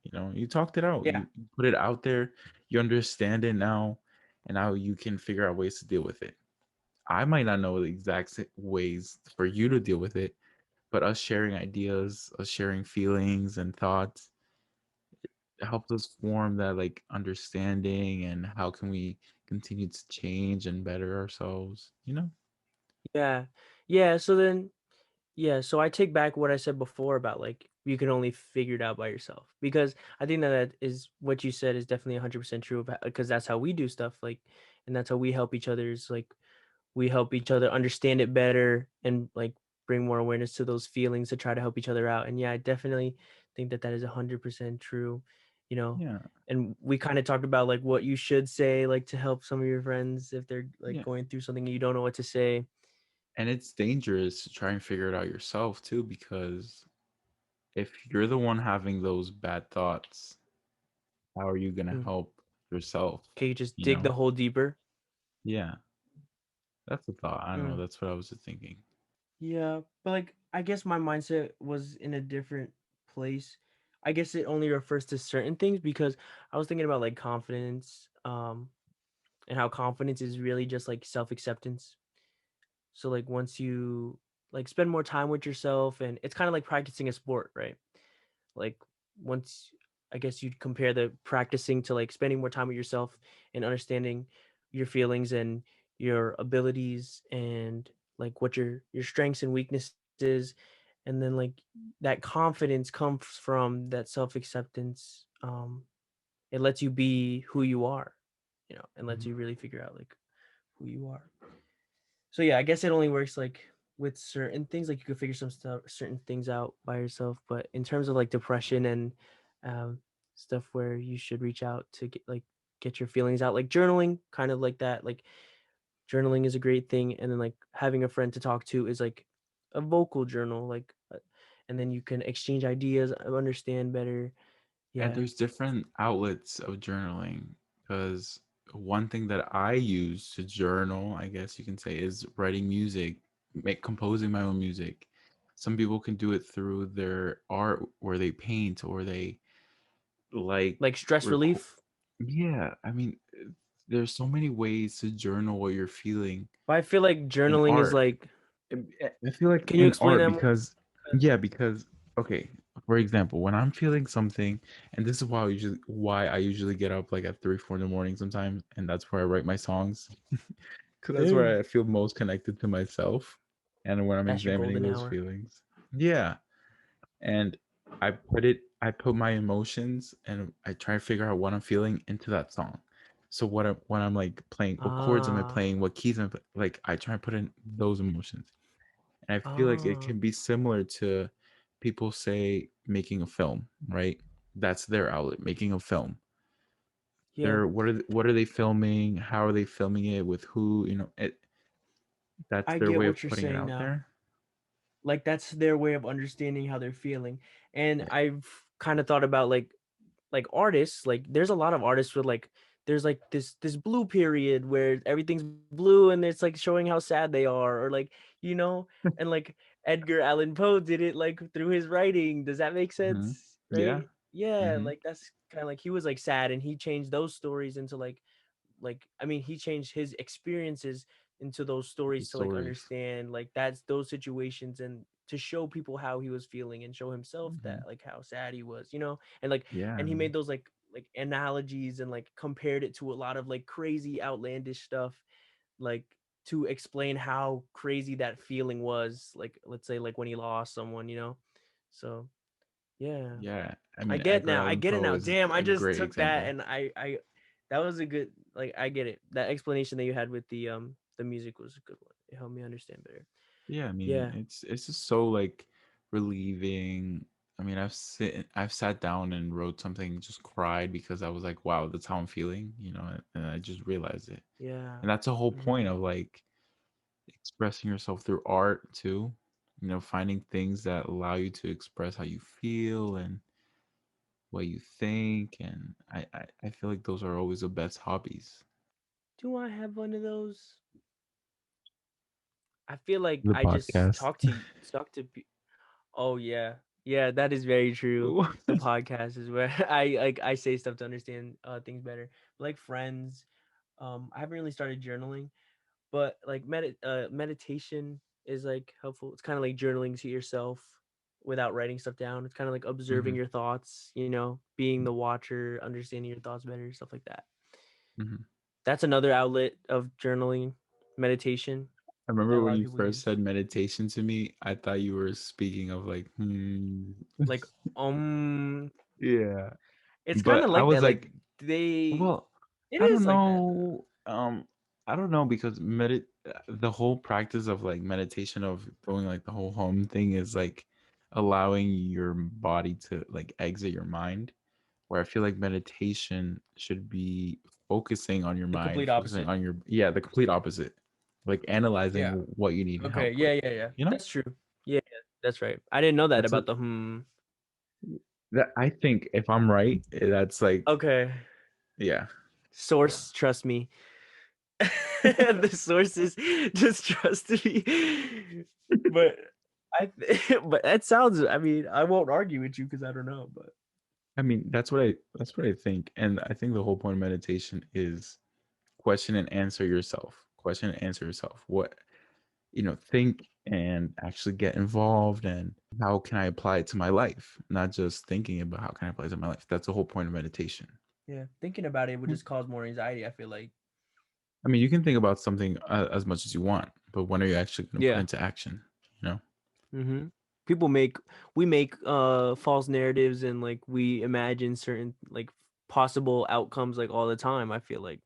you know, you talked it out, Yeah. you put it out there, you understand it now, and now you can figure out ways to deal with it. I might not know the exact ways for you to deal with it, but us sharing ideas, us sharing feelings and thoughts, it helps us form that like understanding and how can we continue to change and better ourselves, you know? Yeah. Yeah. So then, yeah. So I take back what I said before about like you can only figure it out by yourself, because I think that that is what you said is definitely 100% true, because that's how we do stuff. Like, and that's how we help each other. Is like we help each other understand it better and like bring more awareness to those feelings to try to help each other out. And yeah, I definitely think that that is 100% true, you know. Yeah. And we kind of talked about like what you should say like to help some of your friends if they're like Yeah. going through something and you don't know what to say. And it's dangerous to try and figure it out yourself too, because if you're the one having those bad thoughts, how are you gonna Mm. help yourself? Okay, you just You dig the know? hole deeper. Yeah. That's a thought. I don't know. Mm. That's what I was just thinking. Yeah, but like I guess my mindset was in a different place. I guess it only refers to certain things because I was thinking about like confidence, and how confidence is really just like self-acceptance. So like once you like spend more time with yourself, and it's kind of like practicing a sport, right? Like once, I guess you'd compare the practicing to like spending more time with yourself and understanding your feelings and your abilities and like what your strengths and weaknesses, and then like that confidence comes from that self-acceptance. It lets you be who you are, and lets Mhm. you really figure out like who you are. So yeah, I guess it only works like with certain things. Like you could figure some stuff, certain things out by yourself. But in terms of like depression and um, stuff where you should reach out to get your feelings out, like journaling, kind of like that. Like journaling is a great thing, and then like having a friend to talk to is like a vocal journal, and then you can exchange ideas, understand better. And Yeah, there's different outlets of journaling because one thing that I use to journal, I guess you can say, is writing music, composing my own music. Some people can do it through their art where they paint or they like like stress record. relief. Yeah, I mean, there's so many ways to journal what you're feeling But I feel like in journaling is art. like. I feel like Can you in explain art that more? because yeah, because okay, for example, when I'm feeling something, and this is why I usually get up like at 3, 4 in the morning sometimes, and that's where I write my songs. Because that's Damn, where I feel most connected to myself and when I'm that's your examining golden those hour. feelings. Yeah. And I put my emotions and I try to figure out what I'm feeling into that song. So when I'm like playing, what chords am I Ah, playing? What keys am I like? I try and put in those emotions. And I feel like it ah, can be similar to people say making a film, right? That's their outlet, making a film. yeah, They're what are they filming? How are they filming it? With who? You know, that's I their get way what of you're putting it saying out now. there. Like that's their way of understanding how they're feeling. And Yeah. I've kind of thought about like artists, like there's a lot of artists with like there's like this blue period where everything's blue and it's like showing how sad they are, or like you know and like Edgar Allan Poe did it like through his writing. Does that make Hmm. sense? Yeah. Right? Yeah, Hmm. like that's kind of like he was like sad and he changed those stories into like I mean he changed his experiences into those The stories to like stories. understand like that's those situations, and to show people how he was feeling and show himself that Hmm. like how sad he was, and like Yeah. I and he mean, made those like analogies and like compared it to a lot of like crazy outlandish stuff, like to explain how crazy that feeling was, like let's say like when he lost someone, so yeah. yeah. I I mean, get Edgar now. I Allan get it Poe now. is Damn, I a just great took that example. and I that was a good, like I get it. That explanation that you had with the music was a good one. It helped me understand better. Yeah. I mean, Yeah. it's just so like relieving. I mean, I've sat down and wrote something, just cried because I was like, wow, that's how I'm feeling, you know, and I just realized it. Yeah. And that's the whole Hmm. point of like expressing yourself through art too. Finding things that allow you to express how you feel and what you think, and I feel like those are always the best hobbies. Do I have one of those? I feel like The I just podcast. talk to Oh yeah. Yeah, that is very true. The podcast is where I say stuff to understand things better. Like friends, I haven't really started journaling, but like meditation is like helpful. It's kind of like journaling to yourself without writing stuff down. It's kind of like observing Hmm. your thoughts, being the watcher, understanding your thoughts better, stuff like that. Hmm. That's another outlet of journaling, meditation I that remember a when lot of you people first use. said meditation to me, I thought you were speaking of like, Like yeah. it's kind But of I like was that. Like like, they well, it I don't is like that. know. I don't know because the whole practice of like meditation of doing like the whole home thing is like allowing your body to like exit your mind. Where I feel like meditation should be focusing on your The mind, complete focusing opposite. on your, yeah, the complete opposite, like analyzing Yeah. what you need Okay. help with. Yeah. Yeah. Yeah. You know, That's true. Yeah. Yeah, that's right. I didn't know that that's a about the hmm. that I think if I'm right, that's like, Okay. yeah. Source, trust me. The sources just trust me. But but that sounds. I mean, I won't argue with you because I don't know. But I mean, that's what I think, and I think the whole point of meditation is question and answer yourself. Question and answer yourself. What think and actually get involved, and how can I apply it to my life? Not just thinking about how can I apply it to my life. That's the whole point of meditation. yeah, thinking about it would just cause more anxiety. I feel like. I mean, you can think about something as much as you want, but when are you actually going to put Yeah. into action? You know? Mm-hmm. People make we make false narratives and like we imagine certain like possible outcomes like all the time. I feel like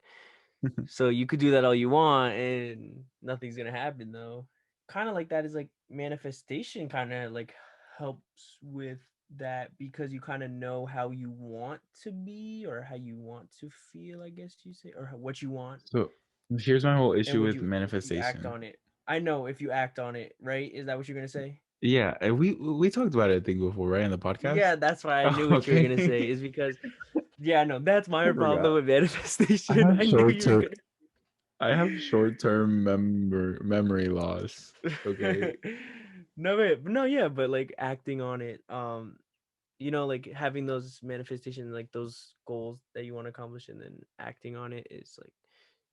so you could do that all you want and nothing's gonna happen though. Kind of like that is like manifestation. Kind of like helps with that because you kind of know how you want to be or how you want to feel. I guess you say or what you want So here's my whole and issue would with you if you act manifestation. on it. I know if you act on it, right? Is that what you're gonna say? Yeah, and we talked about it I think before, right, in the podcast. Yeah, that's why I Oh, knew what you were gonna say. okay. Is because yeah, no, that's I my problem forgot. with I manifestation. have I knew short you were term. gonna. I have short term memory loss. Okay. No, wait, no, yeah, but like acting on it, like having those manifestations, like those goals that you want to accomplish, and then acting on it is like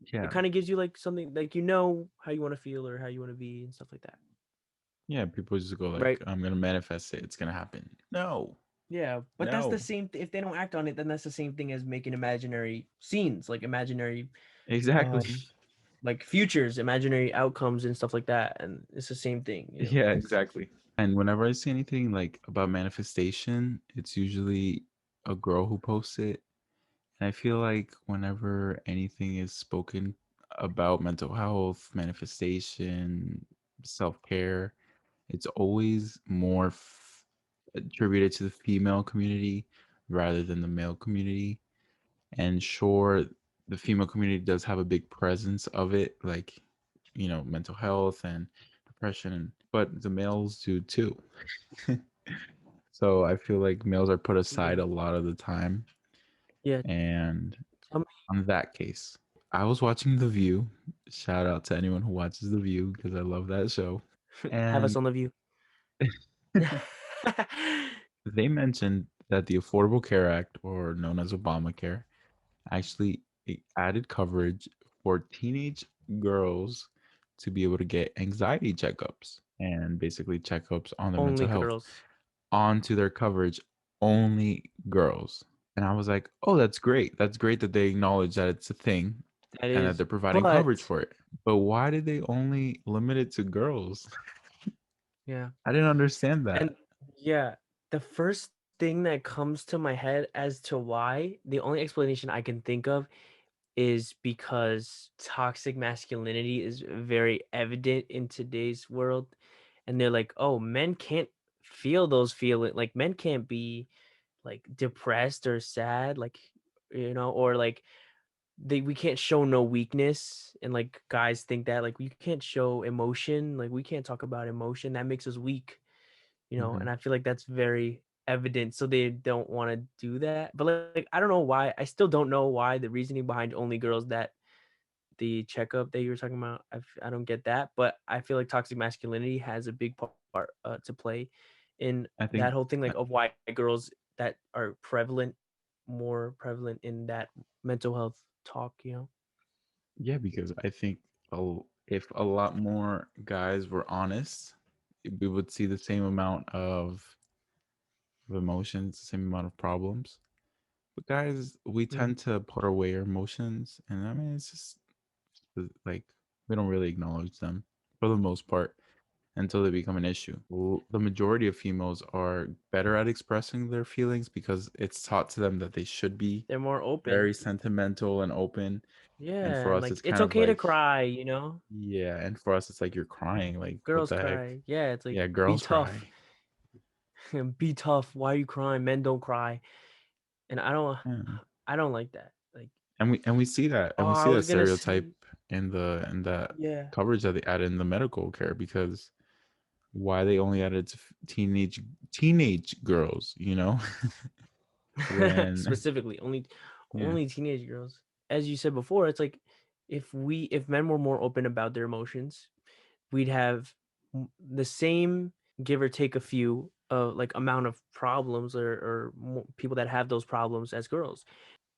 it Yeah. kind of gives you like something like how you want to feel or how you want to be and stuff like that, Yeah. People just go like, right? "I'm gonna manifest it. It's gonna happen." No. Yeah, but that's the No. same. If they don't act on it, then that's the same thing as making imaginary scenes, like imaginary Exactly. um like futures, imaginary outcomes and stuff like that. And it's the same thing. Yeah. Exactly. And whenever I see anything like about manifestation, it's usually a girl who posts it. And I feel like whenever anything is spoken about mental health, manifestation, self care, it's always more attributed to the female community rather than the male community. And sure, the female community does have a big presence of it, like, mental health and depression, but the males do too. So I feel like males are put aside Yeah. a lot of the time. Yeah. And Tell on that case, I was watching The View. Shout out to anyone who watches The View because I love that show. have us And on the view. they mentioned that the Affordable Care Act, or known as Obamacare, actually added coverage for teenage girls to be able to get anxiety checkups and basically checkups on their mental Only health girls. onto their coverage, only girls. And I was like, oh, that's great. That's great that they acknowledge that it's a thing That and that is, they're providing coverage but for it. But why did they only limit it to girls? yeah. I didn't understand And that. yeah, the first thing that comes to my head as to why, the only explanation I can think of is because toxic masculinity is very evident in today's world. And they're like, oh, men can't feel those feelings. Like, men can't be like depressed or sad, like, or like we can't show no weakness, and like guys think that like we can't show emotion, like we can't talk about emotion, that makes us weak, you know. Hmm. And I feel like that's very evident, so they don't want to do that. But like I don't know why, I still don't know why the reasoning behind only girls that the checkup that you were talking about. I don't get that, but I feel like toxic masculinity has a big part to play in I that think, whole thing, like of why girls that are prevalent, more prevalent in that mental health talk, you know. yeah, because I think if a lot more guys were honest, we would see the same amount of emotions, the same amount of problems. But guys, we Mhm. tend to put away our emotions, and I mean, it's just like we don't really acknowledge them for the most part until they become an issue. The majority of females are better at expressing their feelings because it's taught to them that they should be They're more open. very sentimental and open. And Yeah, for and us, like it's it's kind of okay to like, cry, you know. yeah. And for us, it's like you're crying. Like, what Girls the heck? cry. Yeah, it's like Yeah, be girls tough. cry. Be tough. Why are you crying? Men don't cry. And Yeah. I don't like that. Like, And we see that, oh, and we I see was that gonna stereotype say, in that yeah. coverage that they add in the medical care, because why they only added to teenage girls, when Specifically, yeah, only teenage girls. As you said before, it's like if men were more open about their emotions, we'd have the same, give or take a few like amount of problems, or people that have those problems as girls.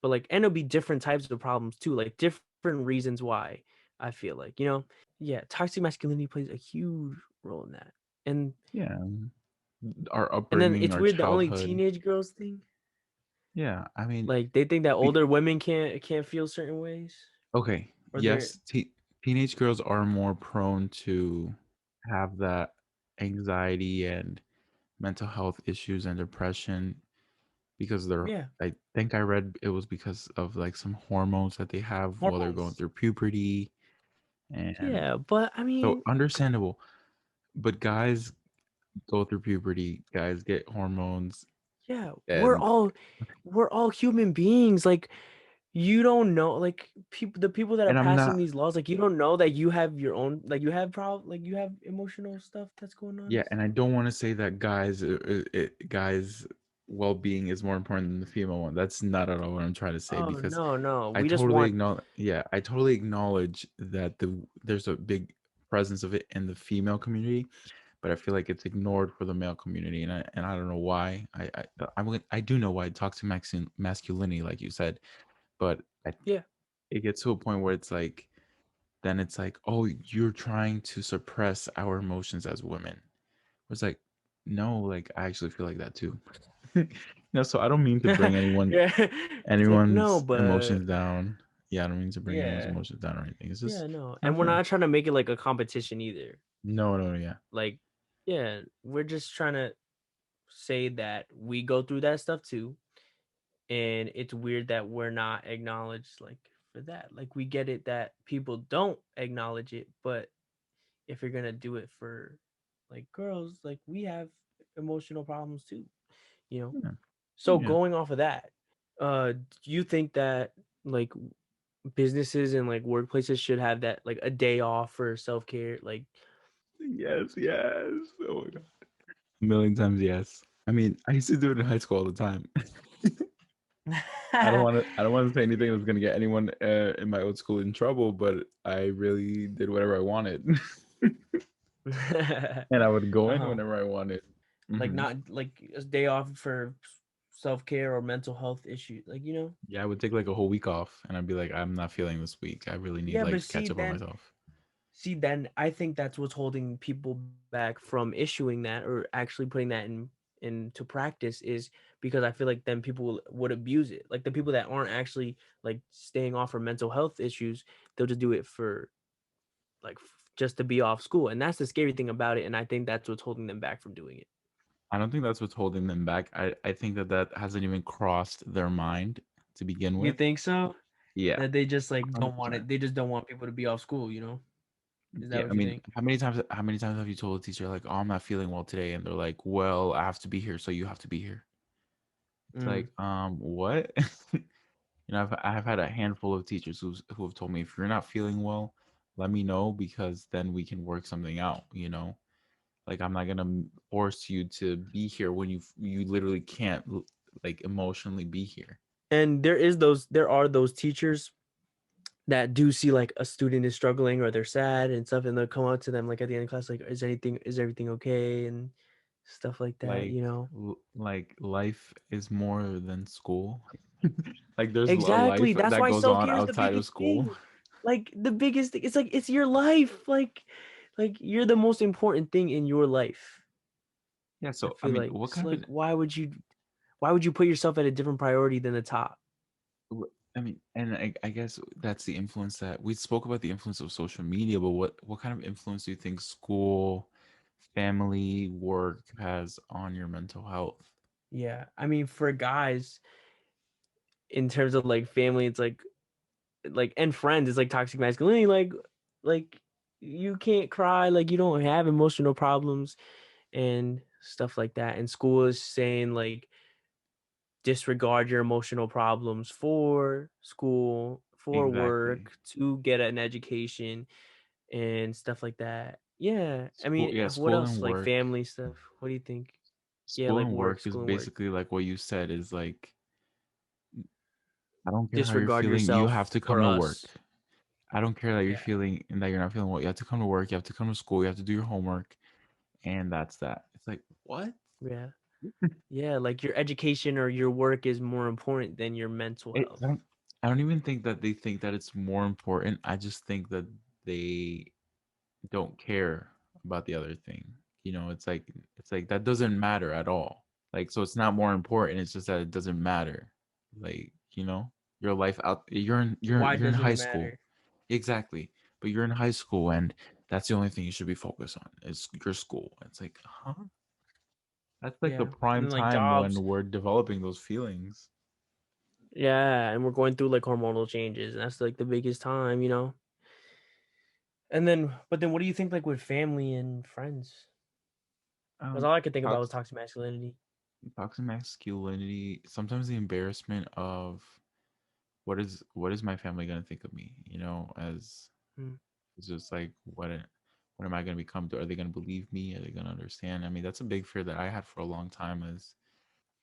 But like, and it'll be different types of problems too, like different reasons why. I feel like, you know, yeah, toxic masculinity plays a huge role in that. and yeah, our and then upbringing, it's our weird that only childhood. teenage girls think, Yeah, I mean, like they think that be, older women can't feel certain ways, okay, or they're, yes, teenage girls are more prone to have that anxiety and mental health issues and depression because they're. yeah, I think I read it was because of like some hormones that they have while they're going hormones. through puberty, and Yeah, but I so mean, understandable. But guys go through puberty, guys get hormones, yeah, and we're all human beings. Like, you don't know, like, people, the people that are I'm passing not. these laws, like, you don't know that you have your own, like, you have like you have emotional stuff that's going on. Yeah, and I don't want to say that guys' well-being is more important than the female one. That's not at all what I'm trying to say, Oh because no, no, I we just totally want, acknowledge. Yeah, I totally acknowledge that there's a big presence of it in the female community, but I feel like it's ignored for the male community, and I don't know why. I do know why toxic masculinity, like you said, but yeah. it gets to a point where it's like, then it's like, oh, you're trying to suppress our emotions as women. It's like, no, like I actually feel like that too. So I don't mean to bring Yeah, it's like, no, anyone's but emotions down. Yeah, I don't mean to bring anyone's yeah, emotions down or anything. It's yeah, just no, not and we're fair. not trying to make it like a competition either. No, no, yeah. Like, yeah, we're just trying to say that we go through that stuff too, and it's weird that we're not acknowledged, like, for that. Like, we get it that people don't acknowledge it, but if you're gonna do it for like girls, like, we have emotional problems too, you know. Yeah. So Yeah. going off of that, do you think that like businesses and like workplaces should have that, like a day off for self-care, like? Yes, yes. Oh my god. A million times yes. I mean, I used to do it in high school all the time. I don't want to say anything that's gonna get anyone in my old school in trouble, but I really did whatever I wanted. And I would go in Uh-huh. whenever I wanted. Like, Hmm. not like a day off for self-care or mental health issue, like, you know. Yeah, I would take like a whole week off, and I'd be like, I'm not feeling this week. I really need Yeah, like but to catch up on myself. then I think that's what's holding people back from issuing that, or actually putting that into practice, is because I feel like then people would abuse it. Like, the people that aren't actually like staying off for mental health issues, they'll just do it for like just to be off school, and that's the scary thing about it. And I think that's what's holding them back from doing it. I don't think that's what's holding them back. I think that hasn't even crossed their mind to begin You with. think so? Yeah, That they just like don't want 100%. it. They just don't want people to be off school. You know? Is that Yeah, I what you mean, think? how many times have you told a teacher like, "Oh, I'm not feeling well today," and they're like, "Well, I have to be here, so you have to be here." It's Mm. like, what? I've had a handful of teachers who have told me, if you're not feeling well, let me know, because then we can work something out. Like, I'm not gonna force you to be here when you literally can't, like, emotionally be here. And there are those teachers that do see like a student is struggling or they're sad and stuff, and they'll come up to them like at the end of class, like, is everything okay, and stuff like that, Like, you know. like, life is more than school. Like, there's a Exactly. life That's that why goes on self-care is the outside of biggest school. thing. Like the biggest thing. It's like it's your life. Like you're the most important thing in your life. Yeah, I so I feel mean, like. what So kind of like why would you put yourself at a different priority than the top? I mean, and I guess that's the influence that we spoke about, the influence of social media, but what kind of influence do you think school, family, work has on your mental health? Yeah. I mean, for guys, in terms of like family, it's like and friends, it's like toxic masculinity. Like you can't cry, like you don't have emotional problems and stuff like that. And school is saying like disregard your emotional problems for school, for Exactly. work, to get an education and stuff like that. Yeah. I School, mean, yeah, what school else? and Like work. family stuff. What do you think? Yeah, School like and work, work is school and work. basically like what you said, is like, I don't care how you're Disregard feeling, you have yourself to for come to work. us. I don't care that you're Yeah. feeling and that you're not feeling well. You have to come to work, you have to come to school, you have to do your homework, and that's that. It's like, what? Yeah. Yeah, like your education or your work is more important than your mental It, health. I don't even think that they think that it's more important. I just think that they don't care about the other thing. It's like that doesn't matter at all. Like, so it's not more important. It's just that it doesn't matter. Like, your life out. You're Why you're in doesn't it high school, matter? exactly. But you're in high school, and that's the only thing you should be focused on is your school. It's like, huh? That's like the Yeah. And prime then like time jobs. when we're developing those feelings. Yeah, and we're going through like hormonal changes, and that's like the biggest time, you know. And then, but then, what do you think like with family and friends? Because Um, all I could think about was toxic toxic masculinity. Toxic masculinity, sometimes the embarrassment of what is my family gonna think of me, as Mm. it's just like, what am I gonna become? Are they gonna believe me? Are they gonna understand? I mean, that's a big fear that I had for a long time, is,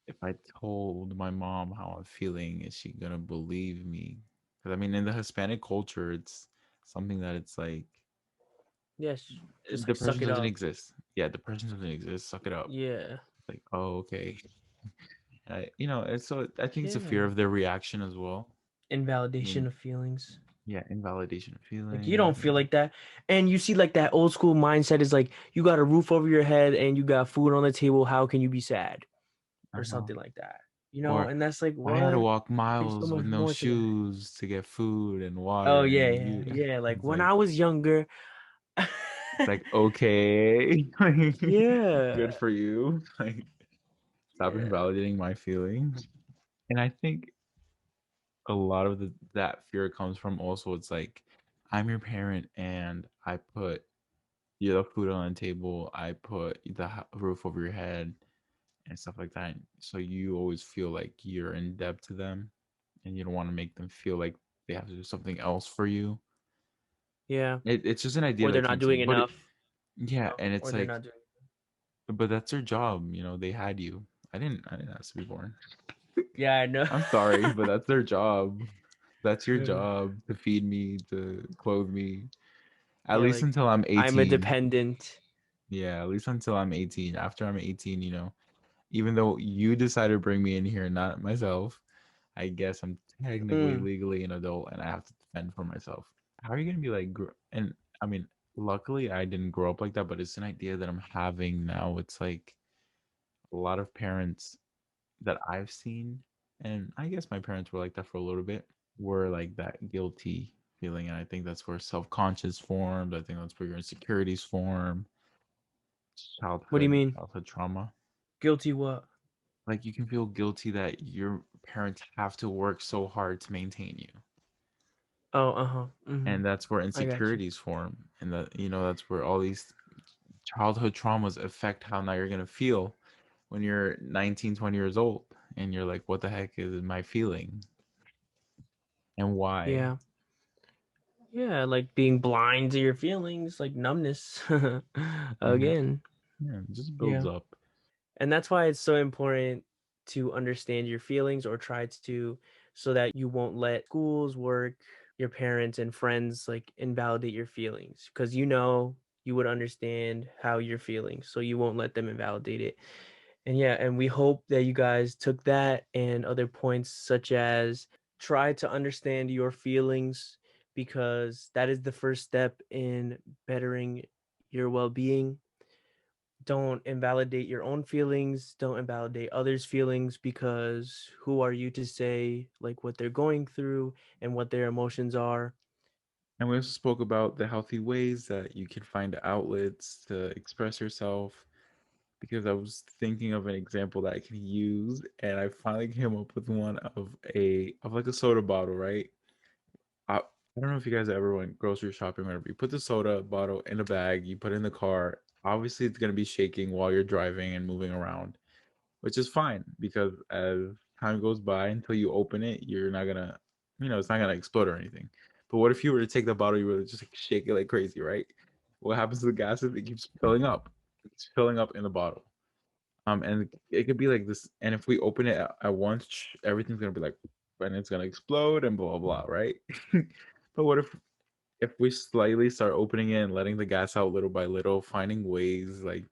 if I told my mom how I'm feeling, is she gonna believe me? Because I mean, in the Hispanic culture, it's something that it's like, Yes, just like depression suck it doesn't up. exist. Yeah, depression doesn't exist. Suck it up. Yeah, Like, oh, okay. And so I think it's a fear yeah. of their reaction as well. I Invalidation mean, of feelings. yeah, invalidation of Like you feelings. don't feel like that, and you see like that old school mindset is like you got a roof over your head and you got food on the table. How can you be sad or Uh-huh. something like that? You know, Or and that's like I had to what? walk There's so miles with much no more to that. shoes to get food and Oh water, yeah, and yeah, yeah. Like it's when like, I was younger. it's like, okay, good Yeah, for you. Like, stop yeah, invalidating my feelings. And I think a lot of that fear comes from, also, it's like, I'm your parent and I put the food on the table, I put the roof over your head and stuff like that. So you always feel like you're in debt to them, and you don't want to make them feel like they have to do something else for you. yeah. It's just an idea Or they're that not came to me, doing but enough, you yeah, know, and or it's they're like, not doing. but that's their job. They had you. I didn't ask to be born. Yeah, I know. I'm sorry, but that's their job. That's your job, to feed me, to clothe me. At Yeah, least like until I'm I'm a 18. dependent. Yeah, at least until I'm 18. After I'm 18, even though you decided to bring me in here, not myself, I guess I'm technically Mm. legally an adult and I have to defend for myself. How are you gonna be like, and I mean, luckily I didn't grow up like that, but it's an idea that I'm having now. It's like, a lot of parents that I've seen, and I guess my parents were like that for a little bit, were like that guilty feeling, and I think that's where self-conscious formed. I think that's where your insecurities form. What do you mean? Childhood trauma. Guilty what? Like, you can feel guilty that your parents have to work so hard to maintain you, Oh, uh-huh. and that's where I got you. insecurities form, and that's where all these childhood traumas affect how now you're going to feel when you're 19, 20 years old, and you're like, what the heck is my feeling? and why. Yeah. Yeah, like being blind to your feelings, like numbness. Hmm. Again. Yeah, it just builds Yeah. up. And that's why it's so important to understand your feelings or try to, so that you won't let schools, work, your parents and friends like invalidate your feelings, because you would understand how you're feeling, so you won't let them invalidate it. And yeah, and we hope that you guys took that and other points, such as try to understand your feelings, because that is the first step in bettering your well-being. Don't invalidate your own feelings, don't invalidate others' feelings, because who are you to say like what they're going through and what their emotions are. And we also spoke about the healthy ways that you can find outlets to express yourself. Because I was thinking of an example that I can use, and I finally came up with one of like a soda bottle, right? I don't know if you guys ever went grocery shopping or whatever. You put the soda bottle in a bag, you put it in the car. Obviously, it's gonna be shaking while you're driving and moving around, which is fine because as time goes by until you open it, you're not gonna, it's not gonna explode or anything. But what if you were to take the bottle, you were to just like shake it like crazy, right? What happens to the gas is it keeps filling up. It's filling up in the bottle. And it could be like this. And if we open it at once, everything's gonna be like, and it's gonna explode and blah blah blah, right? But what if we slightly start opening it and letting the gas out little by little, finding ways like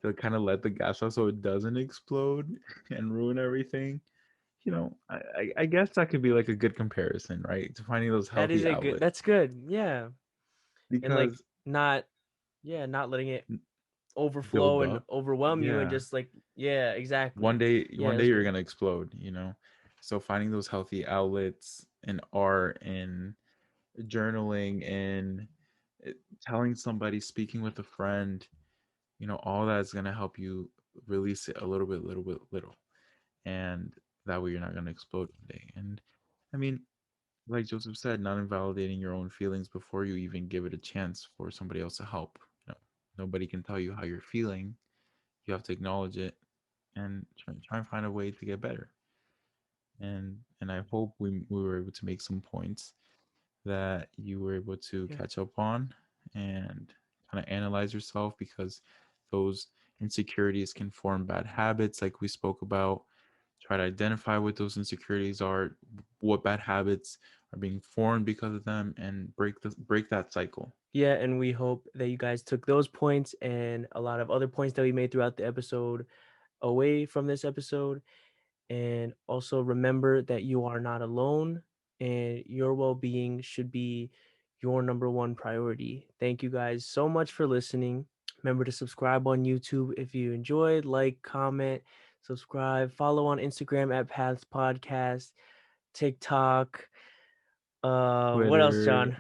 to kind of let the gas out so it doesn't explode and ruin everything? I guess that could be like a good comparison, right? To finding those That is healthy a good outlets that's good. Yeah. And like because not yeah, not letting it overflow build and up. overwhelm you and Yeah. just like yeah, one exactly. day Yeah, one day that's you're good. gonna explode. So finding those healthy outlets in art and journaling and uh, telling somebody, speaking with a friend, all that's gonna help you release it a little bit little, and that way you're not gonna explode one day. And I mean, like Joseph said, not invalidating your own feelings before you even give it a chance for somebody else to help. Nobody can tell you how you're feeling. You have to acknowledge it and try and find a way to get better. And I hope we were able to make some points that you were able to Yeah. catch up on and kind of analyze yourself, because those insecurities can form bad habits like we spoke about. Try to identify what those insecurities are, what bad habits are being formed because of them, and break that cycle. Yeah, and we hope that you guys took those points and a lot of other points that we made throughout the episode away from this episode. And also remember that you are not alone and your well being should be your number one priority. Thank you guys so much for listening. Remember to subscribe on YouTube if you enjoyed, like, comment, subscribe, follow on Instagram at Paths Podcast, TikTok. What else, Twitter, John?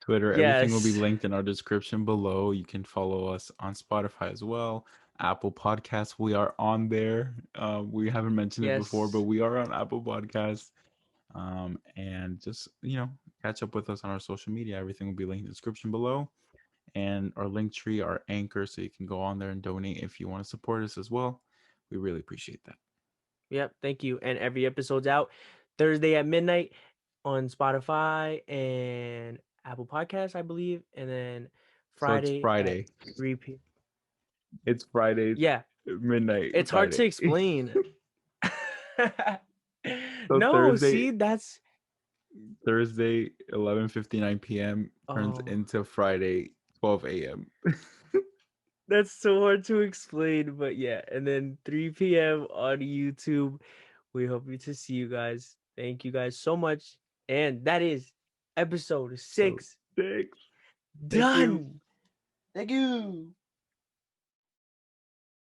Everything will be Yes. linked in our description below. You can follow us on Spotify as well. Apple Podcasts, we are on there. We haven't mentioned it before, but Yes. we are on Apple Podcasts. And just, catch up with us on our social media. Everything will be linked in the description below. And our link tree, our anchor, so you can go on there and donate if you want to support us as well. We really appreciate that. Yep. Thank you. And every episode's out Thursday at midnight on Spotify and Apple Podcasts, I believe. And then So it's Friday at Friday. 3 p.m. It's Friday, Yeah. midnight, It's hard to Friday. explain. So No, Thursday, see, Thursday, 11:59 p.m. turns oh, into Friday, 12 a.m. that's so hard to explain. But yeah. And then 3 p.m. on YouTube. We hope to see you guys. Thank you guys so much. And that is episode So 6 thanks. Thank you. done. Thank you.